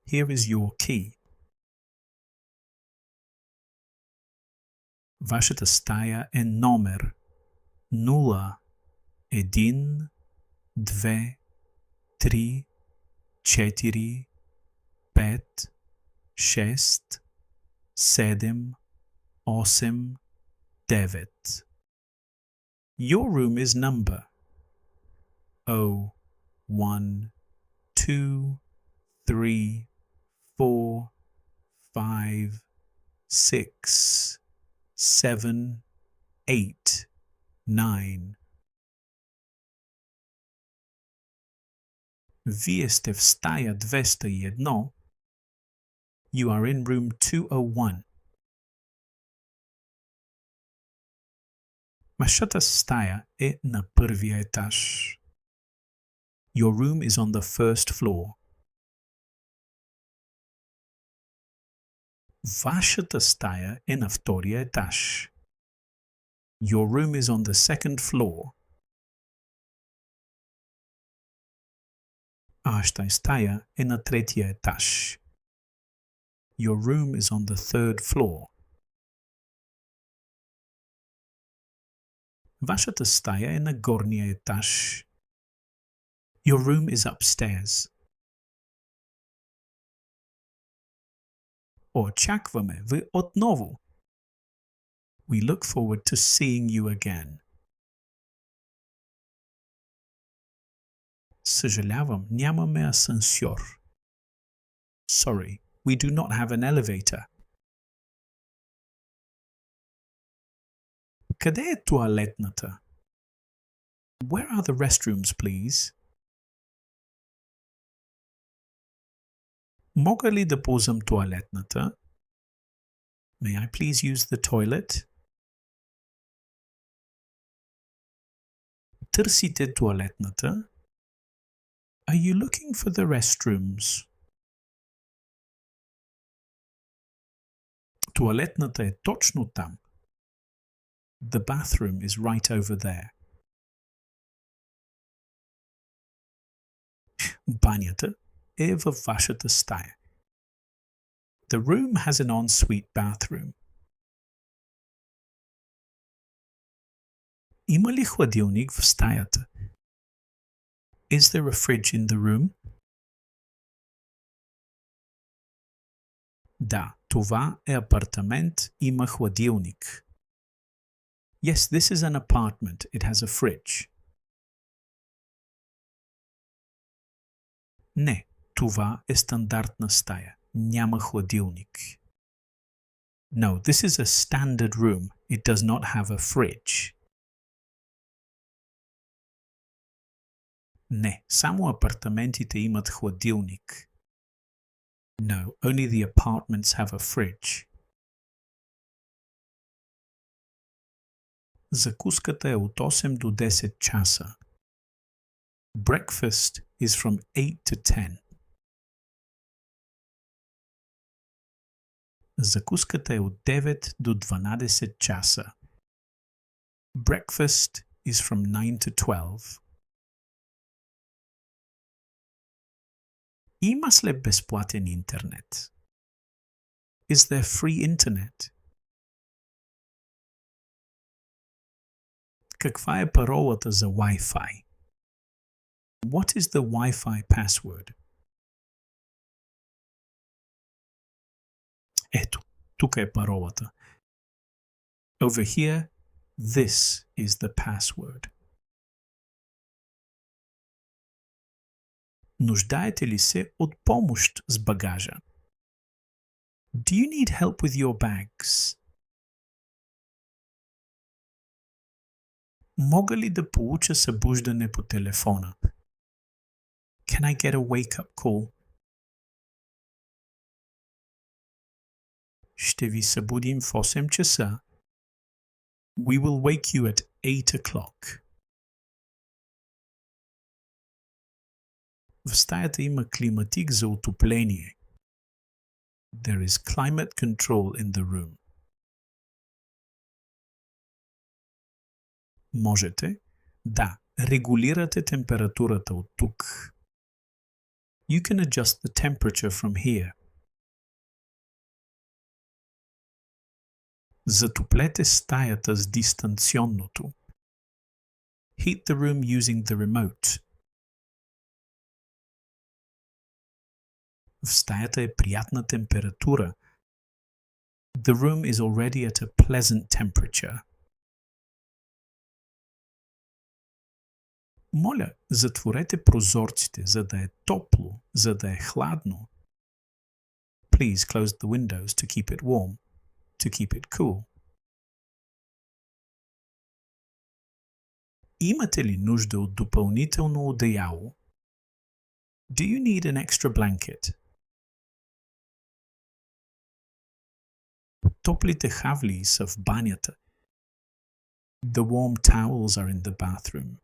Here is your key. Вашата стая е номер 0, 1, 2, 3, 4, 5, 6, 7, 8, 9. Your room is number 0, 1, 2, 3, 4, 5, 6, 7, 8, 9. Вие сте в стая 201. You are in room 201. Вашата стая е на първия етаж. Your room is on the first floor. Вашата стая е на втория етаж. Your room is on the second floor. Вашата стая е на третия етаж. Your room is on the third floor. Вашата стая е на горния етаж. Your room is upstairs. Очакваме ви отново. We look forward to seeing you again. Съжалявам, нямаме асансьор. Sorry, we do not have an elevator. Къде е туалетната? Where are the restrooms, please? Мога ли да ползвам туалетната? May I please use the toilet? Търсите туалетната? Are you looking for the restrooms? Туалетната е точно там. The bathroom is right over there. Банята е във вашата стая. The room has an ensuite bathroom. Има ли хладилник в стаята? Is there a fridge in the room? Да, това е апартамент, има хладилник. Yes, this is an apartment. It has a fridge. Не, това е стандартна стая. Няма хладилник. No, this is a standard room. It does not have a fridge. Не, само апартаментите имат хладилник. No, only the apartments have a fridge. Закуската е от 8 до 10 часа. Breakfast is from 8 to 10. Закуската е от 9 до 12 часа. Breakfast is from 9 to 12. Има ли безплатен интернет? Is there free internet? Каква е паролата за Wi-Fi? What is the Wi-Fi password? Ето, тук е паролата. Over here, this is the password. Нуждаете ли се от помощ с багажа? Do you need help with your bags? Мога ли да получа събуждане по телефона? Can I get a wake-up call? Ще ви събудим в 8 часа. We will wake you at 8 o'clock. В стаята има климатик за отопление. There is climate control in the room. Можете, да, регулирате температурата от тук. You can adjust the temperature from here. Затоплете стаята с дистанционното. Heat the room using the remote. В стаята е приятна температура. The room is already at a pleasant temperature. Моля, затворете прозорците, за да е топло, за да е хладно. Please close the windows to keep it warm, to keep it cool. Имате ли нужда от допълнително одеяло? Do you need an extra blanket? Топлите хавли са в банята. The warm towels are in the bathroom.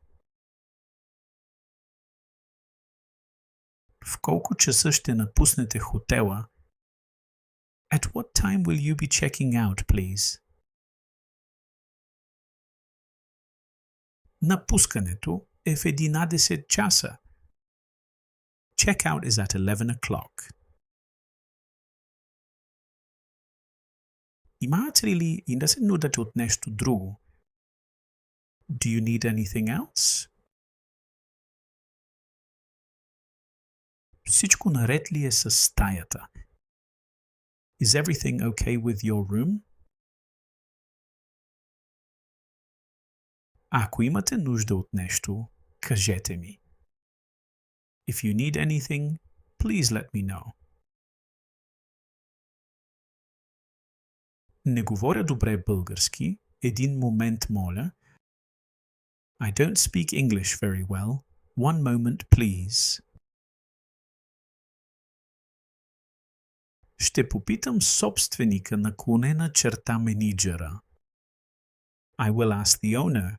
В колко часа ще напуснете хотела? At what time will you be checking out, please? Напускането е в 11 часа. Checkout is at 11 o'clock. Имате ли и да се нуждате от нещо друго? Do you need anything else? Всичко наред ли е с стаята? Is everything okay with your room? Ако имате нужда от нещо, кажете ми. If you need anything, please let me know. Не говоря добре български. Един момент, моля. I don't speak English very well. One moment, please. Ще попитам собственика наклонена черта менеджера. I will ask the owner.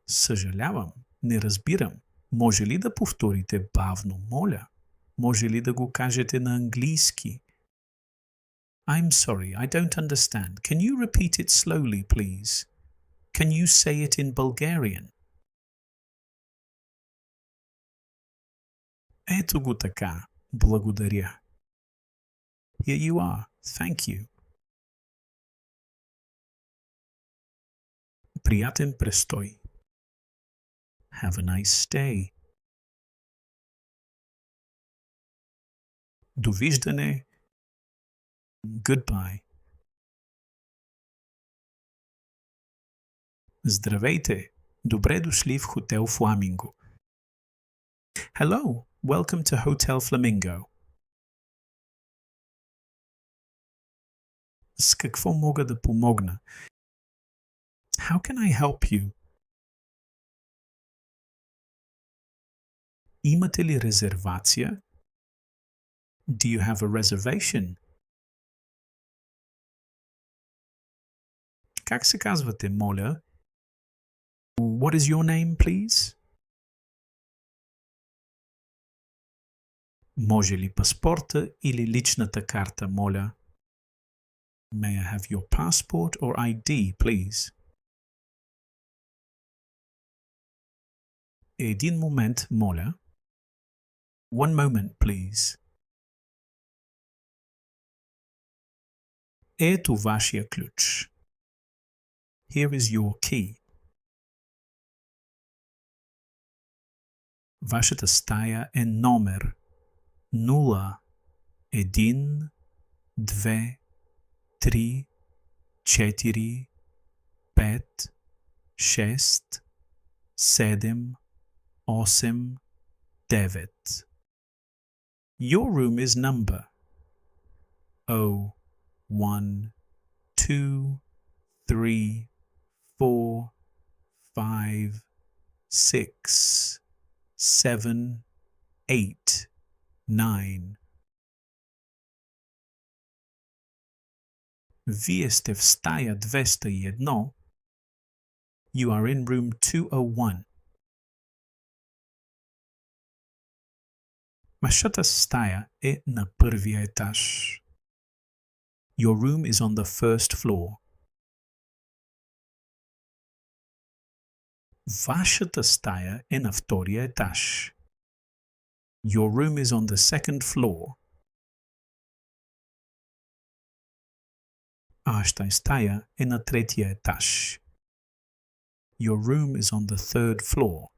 Съжалявам, не разбирам. Може ли да повторите бавно, моля? Може ли да го кажете на английски? I'm sorry, I don't understand. Can you repeat it slowly, please? Can you say it in Bulgarian? Ето го така. Благодаря. Here you are. Thank you. Приятен престой. Have a nice stay. Довиждане. Goodbye. Здравейте. Добре дошли в хотел Фламинго. Hello. Welcome to Hotel Flamingo. С какво мога да помогна? How can I help you? Имате ли резервация? Do you have a reservation? Как се казвате, моля? What is your name, please? Може ли паспорта или личната карта, моля? May I have your passport or ID, please? Един момент, моля. One moment, please. Ето вашия ключ. Here is your key. Вашата стая е номер 0, 1, 2, 3, 4, 5, 6, 7, 8, 9. Your room is number 0, 1, 2, 3, 4, 5, 6, 7, 8, 9. Вие сте в стая 201. You are in room 201. Вашата стая е на първия етаж. Your room is on the first floor. Вашата стая е на втория етаж. Your room is on the second floor. Вашата стая е на третия етаж. Your room is on the third floor.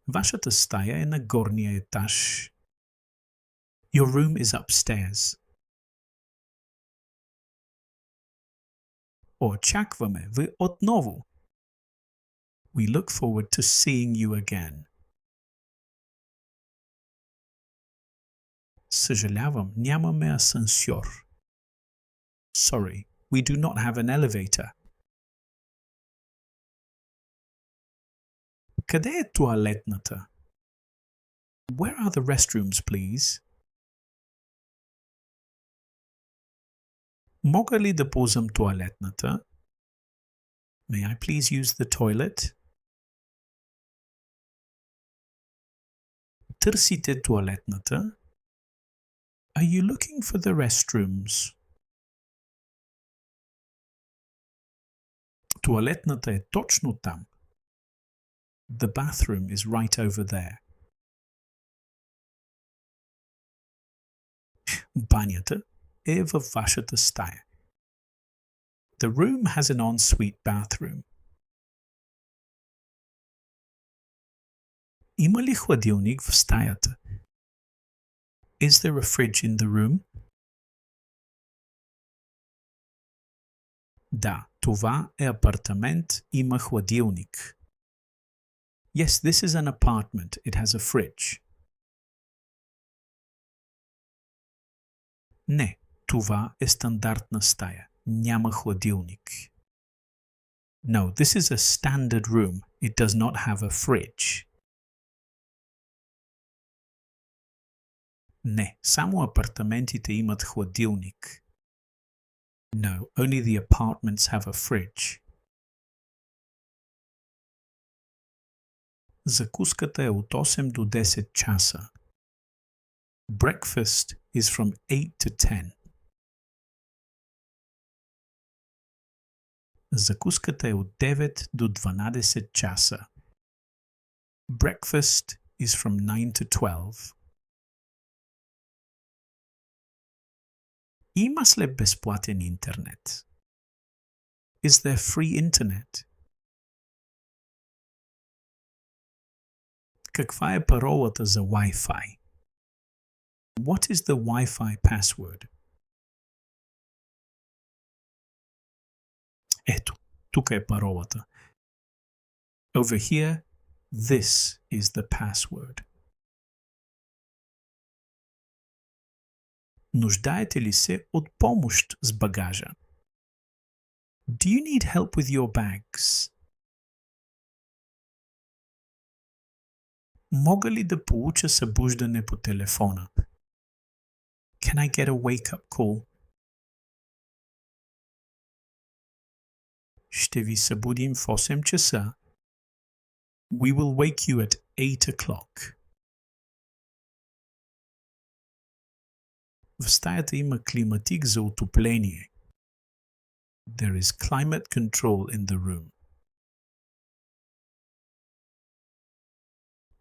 Вашата стая е на горния етаж. Your room is upstairs. Очакваме ви отново. We look forward to seeing you again. Съжалявам, нямаме асансьор. Sorry, we do not have an elevator. Къде е тоалетната? Where are the restrooms, please? Мога ли да ползвам тоалетната? May I please use the toilet? Търсите тоалетната? Are you looking for the restrooms? Тоалетната е точно там. The bathroom is right over there. Банята е във вашата стая. The room has an ensuite bathroom. Има ли хладилник в стаята? Is there a fridge in the room? Да, това е апартамент, има хладилник. Yes, this is an apartment. It has a fridge. Не, това е стандартна стая. Няма хладилник. No, this is a standard room. It does not have a fridge. Не, само апартаментите имат хладилник. No, only the apartments have a fridge. Закуската е от 8 до 10 часа. Breakfast is from 8 to 10. Закуската е от 9 до 12 часа. Breakfast is from 9 to 12. Има ли безплатен интернет? Is there free internet? Каква е паролата за Wi-Fi? What is the Wi-Fi password? Ето, тук е паролата. Over here, this is the password. Нуждаете ли се от помощ с багажа? Do you need help with your bags? Мога ли да получа събуждане по телефона? Can I get a wake-up call? Ще ви събудим в 8 часа. We will wake you at 8 o'clock. В стаята има климатик за отопление. There is climate control in the room.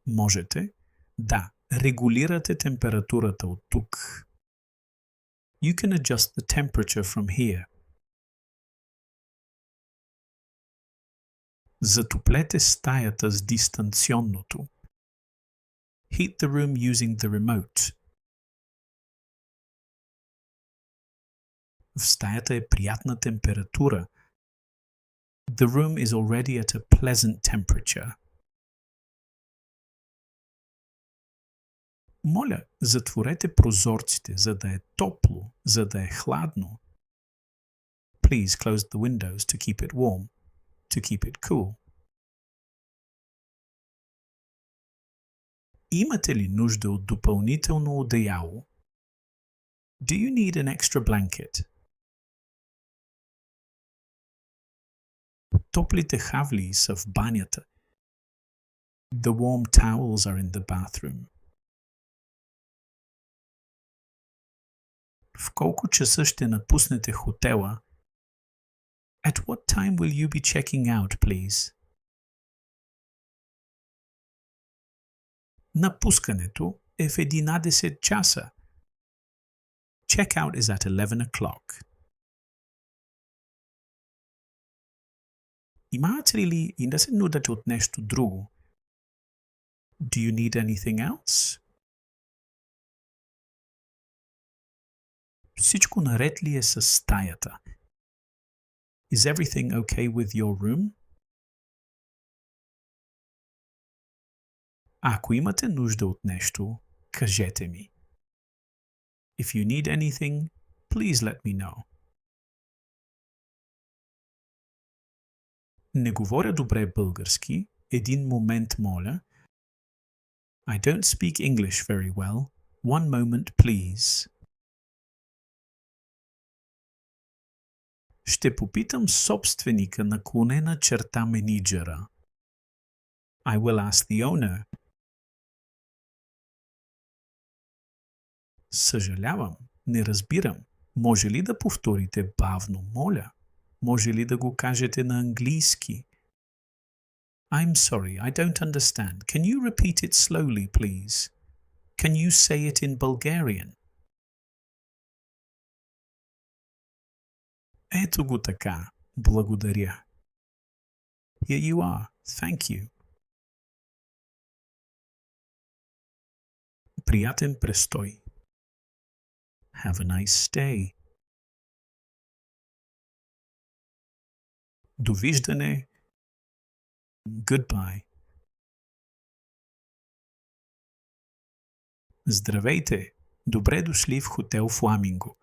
Можете, да, регулирате температурата от тук. You can adjust the temperature from here. Затоплете стаята с дистанционното. Heat the room using the remote. В стаята е приятна температура. The room is already at a pleasant temperature. Моля, затворете прозорците, за да е топло, за да е хладно. Please close the windows to keep it warm, to keep it cool. Имате ли нужда от допълнително одеяло? Do you need an extra blanket? Топлите хавли са в банята. The warm towels are in the bathroom. В колко часа ще напуснете хотела? At what time will you be checking out, please? Напускането е в 11 часа. Checkout is at 11 o'clock. Имате ли и да се нудате от нещо друго? Do you need anything else? Всичко наред ли е с стаята? Is everything okay with your room? Ако имате нужда от нещо, кажете ми. If you need anything, please let me know. Не говоря добре български. Един момент, моля. I don't speak English very well. One moment, please. Ще попитам собственика наклонена черта менеджера. I will ask the owner. Съжалявам, не разбирам. Може ли да повторите бавно, моля? Може ли да го кажете на английски? I'm sorry, I don't understand. Can you repeat it slowly, please? Can you say it in Bulgarian? Ето го така. Благодаря. Here you are. Thank you. Приятен престой. Have a nice stay. Довиждане. Goodbye. Здравейте. Добре дошли в хотел Фламинго.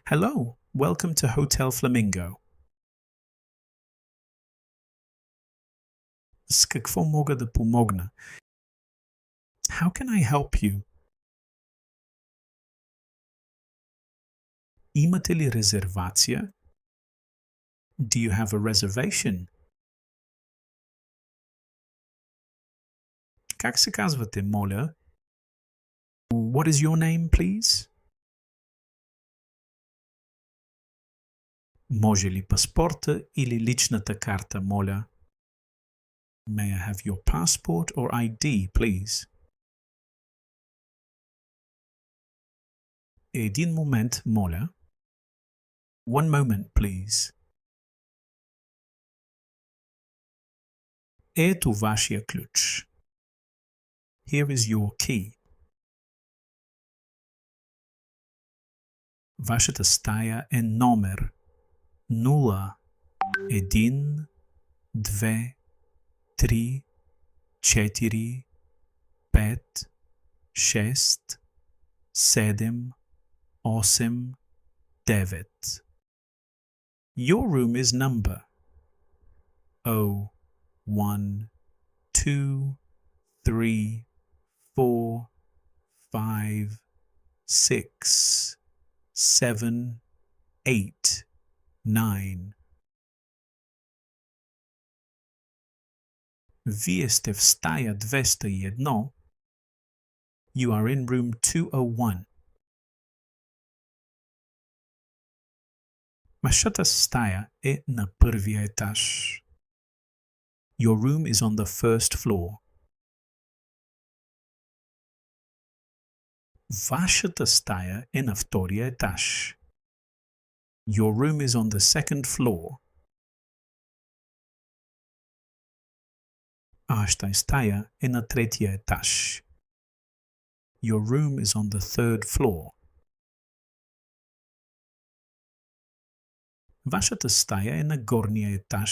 Hello. Welcome to Hotel Flamingo. С какво мога да помогна? How can I help you? Имате ли резервация? Do you have a reservation? Как се казвате, моля? What is your name, please? Може ли паспорта или личната карта, моля? May I have your passport or ID, please? Един момент, моля. One moment, please. Ето вашия ключ. Here is your key. Вашата стая е номер 0, 1, 2, 3, 4, 5, 6, 7, 8, 9. Your room is number 0, 1, 2, 3, 4, 5, 6, 7, 8, 9. Вие сте в стая 201. You are in room 201. Вашата стая е на първия етаж. Your room is on the first floor. Вашата стая е на втория етаж. Your room is on the second floor. Вашата стая е на третия етаж. Your room is on the third floor. Вашата стая е на горния етаж.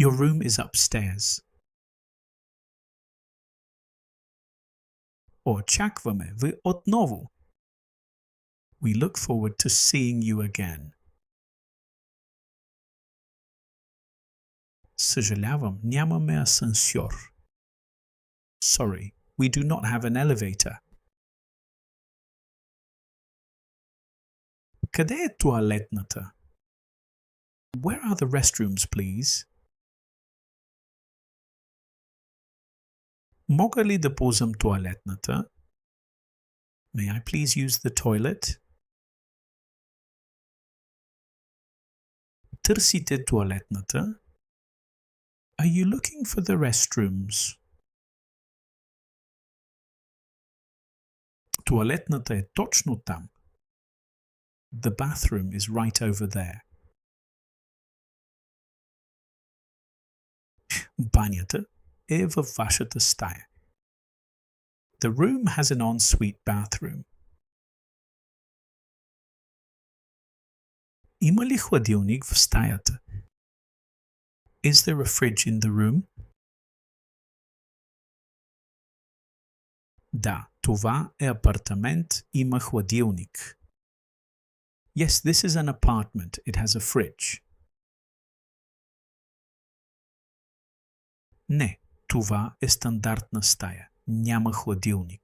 Your room is upstairs. Очакваме ви отново. We look forward to seeing you again. Съжалявам, нямаме асансьор. Sorry, we do not have an elevator. Къде е туалетната? Where are the restrooms, please? Мога ли да ползвам туалетната? May I please use the toilet? Търсите туалетната? Are you looking for the restrooms? Туалетната е точно там. The bathroom is right over there. Банята е във вашата стая. The room has an ensuite bathroom. Има ли хладилник в стаята? Is there a fridge in the room? Да, това е апартамент, има хладилник. Yes, this is an apartment. It has a fridge. Не, това е стандартна стая. Няма хладилник.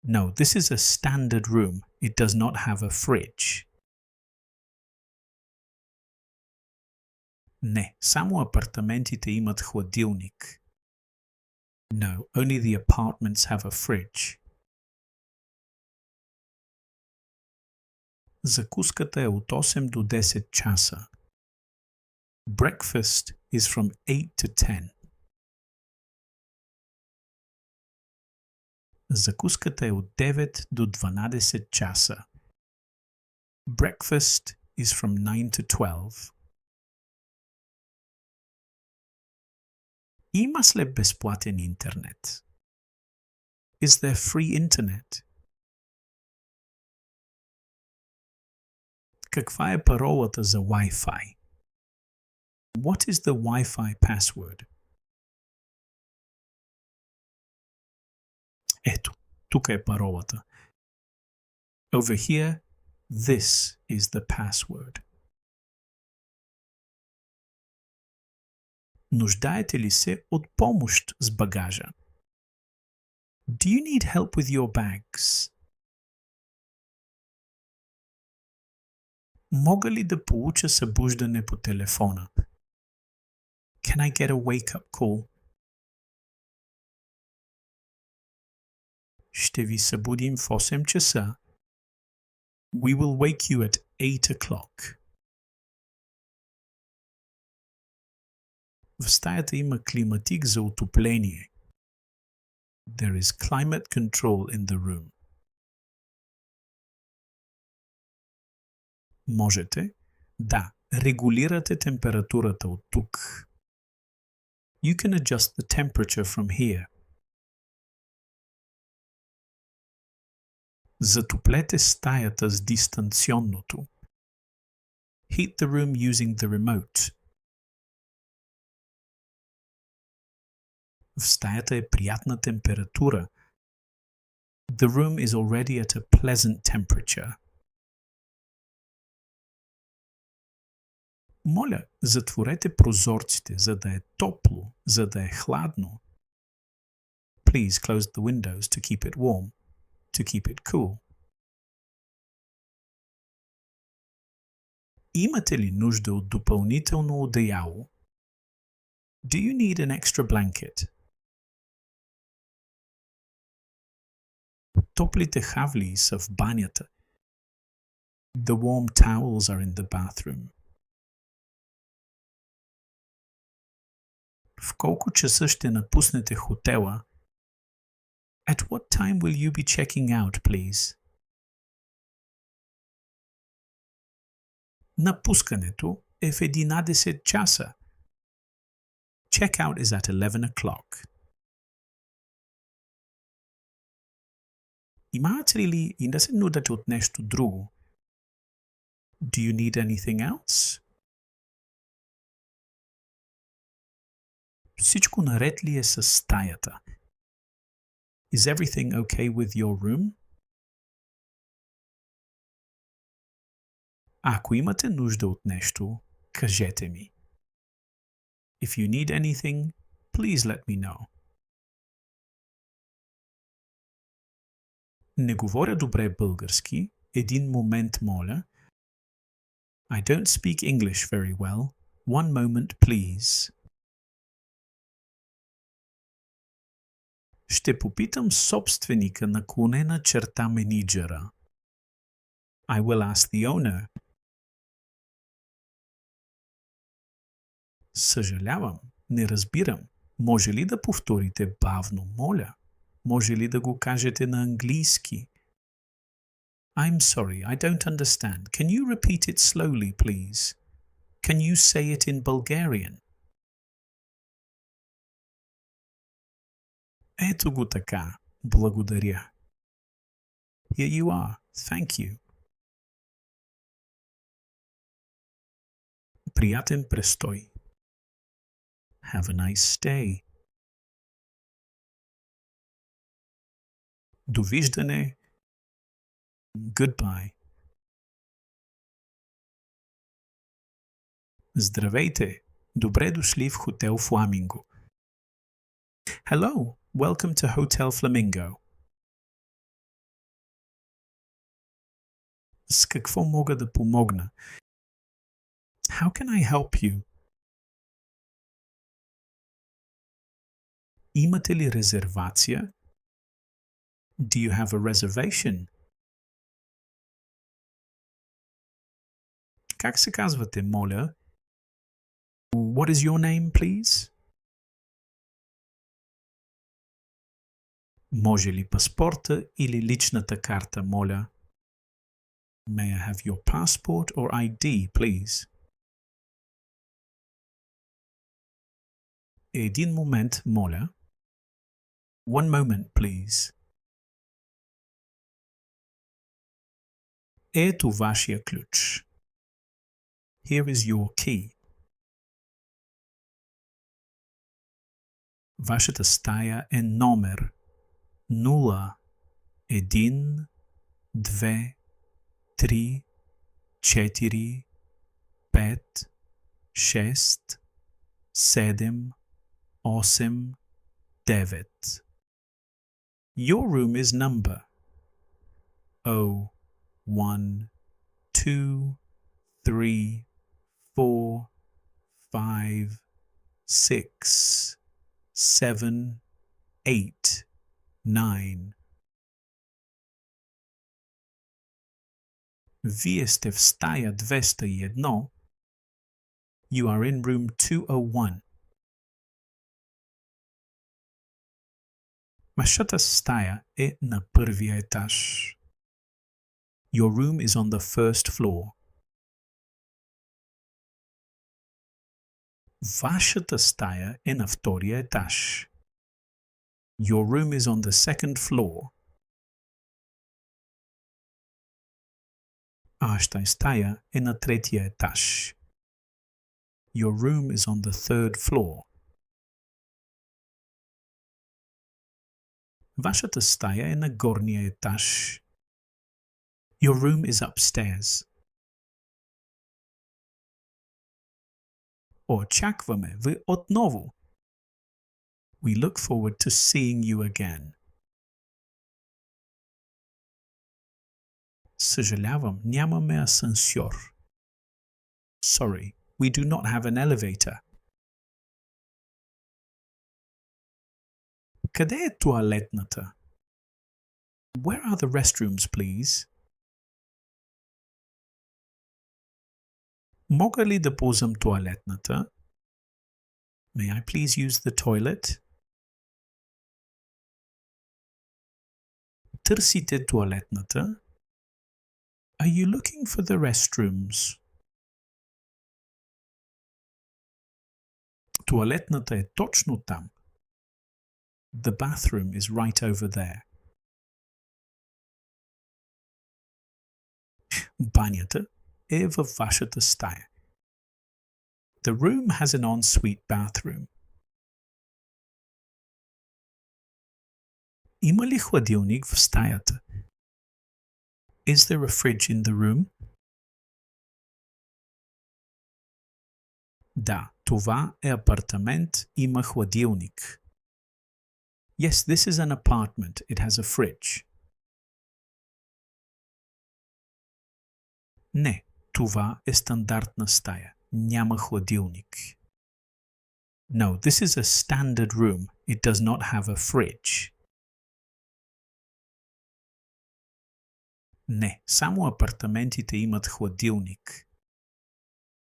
No, this is a standard room. It does not have a fridge. Не, само апартаментите имат хладилник. No, only the apartments have a fridge. Закуската е от 8 до 10 часа. Breakfast is from 8 to 10. Закуската е от 9 до 12 часа. Breakfast is from 9 to 12. Има ли безплатен интернет? Is there free internet? Каква е паролата за Wi-Fi? What is the Wi-Fi password? Ето, тук е паролата. Over here, this is the password. Нуждаете ли се от помощ с багажа? Do you need help with your bags? Мога ли да получа събуждане по телефона? Can I get a wake-up call? Ще ви събудим в 8 часа. We will wake you at 8 o'clock. В стаята има климатик за отопление. There is climate control in the room. Можете, да, регулирате температурата от тук. You can adjust the temperature from here. Затоплете стаята с дистанционното. Heat the room using the remote. В стаята е приятна температура. The room is already at a pleasant temperature. Моля, затворете прозорците, за да е топло, за да е хладно. Please close the windows to keep it warm, to keep it cool. Имате ли нужда от допълнително одеяло? Do you need an extra blanket? Топлите хавли са в банята. The warm towels are in the bathroom. В колко часа ще напуснете хотела? At what time will you be checking out, please? Напускането е в 11 часа. Checkout is at 11 o'clock. Имате ли и да се нудате от нещо друго? Do you need anything else? Всичко наред ли е с стаята? Is everything okay with your room? Ако имате нужда от нещо, кажете ми. If you need anything, please let me know. Не говоря добре български. Един момент, моля. I don't speak English very well. One moment, please. Ще попитам собственика наклонена черта менеджера. I will ask the owner. Съжалявам, не разбирам. Може ли да повторите бавно, моля? Може ли да го кажете на английски? I'm sorry, I don't understand. Can you repeat it slowly, please? Can you say it in Bulgarian? Ето го така. Благодаря. Here you are. Thank you. Приятен престой. Have a nice stay. Довиждане. Goodbye. Здравейте. Добре дошли в хотел Фламинго. Hello, welcome to Hotel Flamingo. С какво мога да помогна? How can I help you? Имате ли резервация? Do you have a reservation? Как се казвате, моля? What is your name, please? Може ли паспорта или личната карта, моля? May I have your passport or ID, please? Един момент, моля. One moment, please. Ето вашия ключ. Here is your key. Вашата стая е номер 0, 1, 2, 3, 4, 5, 6, 7, 8, 9. Your room is number 1, 2, 3, 4, 5, 6, 7, 8, 9. Вие сте в стая 201. You are in room 201. Вашата стая е на първия етаж. Your room is on the first floor. Вашата стая е на втория етаж. Your room is on the second floor. Вашата стая е на третия етаж. Your room is on the third floor. Вашата стая е на горния етаж. Your room is upstairs. Очакваме ви отново. We look forward to seeing you again. Съжалявам, нямаме асансьор. Sorry, we do not have an elevator. Къде е тоалетната? Where are the restrooms, please? Мога ли да ползвам тоалетната? May I please use the toilet? Търсите тоалетната? Are you looking for the restrooms? Тоалетната е точно там. The bathroom is right over there. Банята е във вашата стая. The room has an ensuite bathroom. Има ли хладилник в стаята? Is there a fridge in the room? Да, това е апартамент, има хладилник. Yes, this is an apartment. It has a fridge. Не, това е стандартна стая. Няма хладилник. No, this is a standard room. It does not have a fridge. Не, само апартаментите имат хладилник.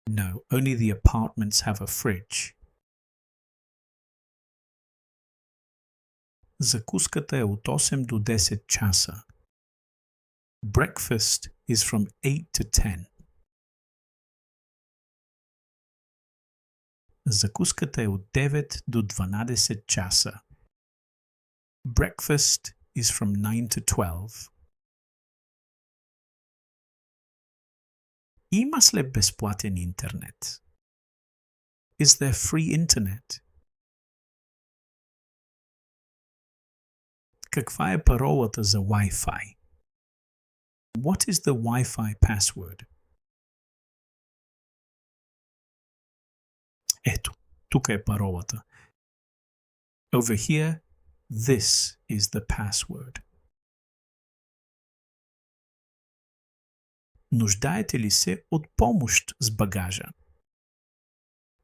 No, only the apartments have a fridge. Закуската е от 8 до 10 часа. Breakfast is from 8 to 10. Закуската е от 9 до 12 часа. Breakfast is from 9 to 12. Има ли безплатен интернет? Is there free internet? Каква е паролата за Wi-Fi? What is the Wi-Fi password? Ето, тук е паролата. Over here, this is the password. Нуждаете ли се от помощ с багажа?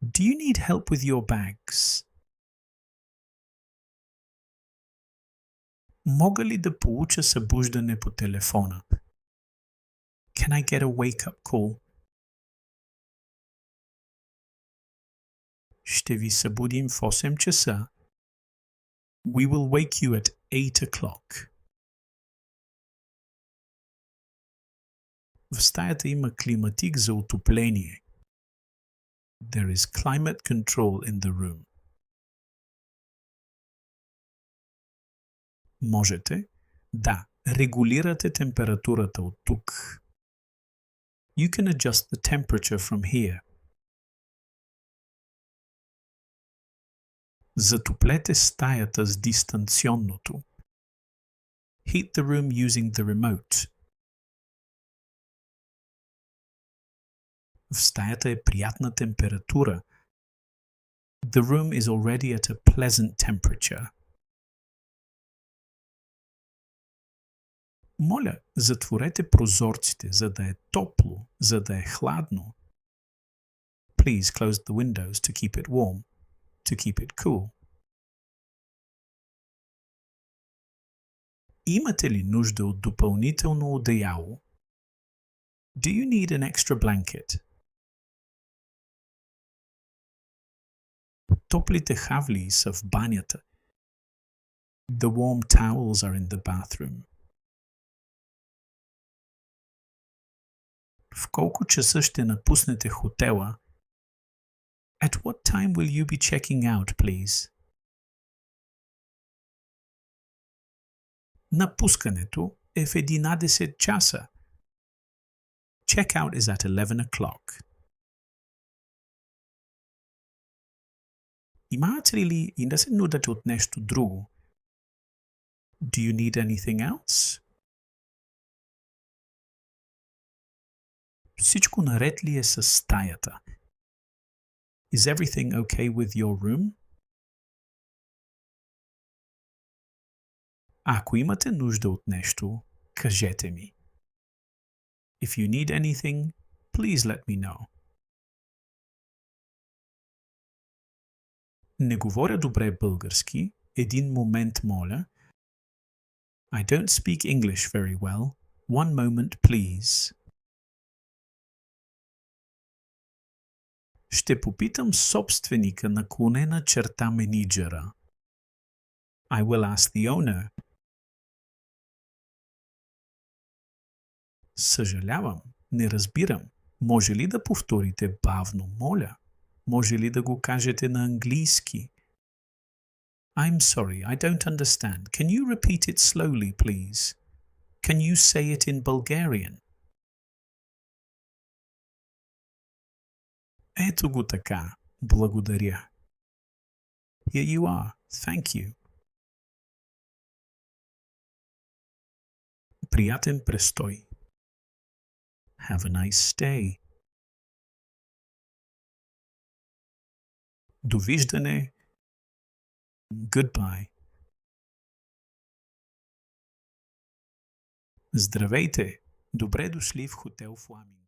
Do you need help with your bags? Мога ли да получа събуждане по телефона? Can I get a wake-up call? Ще ви събудим в 8 часа. We will wake you at 8 o'clock. В стаята има климатик за отопление. There is climate control in the room. Можете да регулирате температурата от тук. You can adjust the temperature from here. Затоплете стаята с дистанционното. Heat the room using the remote. В стаята е приятна температура. The room is already at a pleasant temperature. Моля, затворете прозорците, за да е топло, за да е хладно. Please close the windows to keep it warm, to keep it cool. Имате ли нужда от допълнително одеяло? Do you need an extra blanket? Топлите хавли са в банята. The warm towels are in the bathroom. В колко часа ще напуснете хотела? At what time will you be checking out, please? Напускането е в 11 часа. Checkout is at 11 o'clock. Имате ли и да се нудате от нещо друго? Do you need anything else? Всичко наред ли е с стаята? Is everything okay with your room? Ако имате нужда от нещо, кажете ми. If you need anything, please let me know. Не говоря добре български. Един момент, моля. I don't speak English very well. One moment, please. Ще попитам собственика наклонена черта менеджера. I will ask the owner. Съжалявам, не разбирам. Може ли да повторите бавно, моля? Може ли да го кажете на английски? I'm sorry, I don't understand. Can you repeat it slowly, please? Can you say it in Bulgarian? Ето го така. Благодаря. Here you are. Thank you. Приятен престой. Have a nice stay. Довиждане. Goodbye. Здравейте! Добре дошли в хотел Фламинго.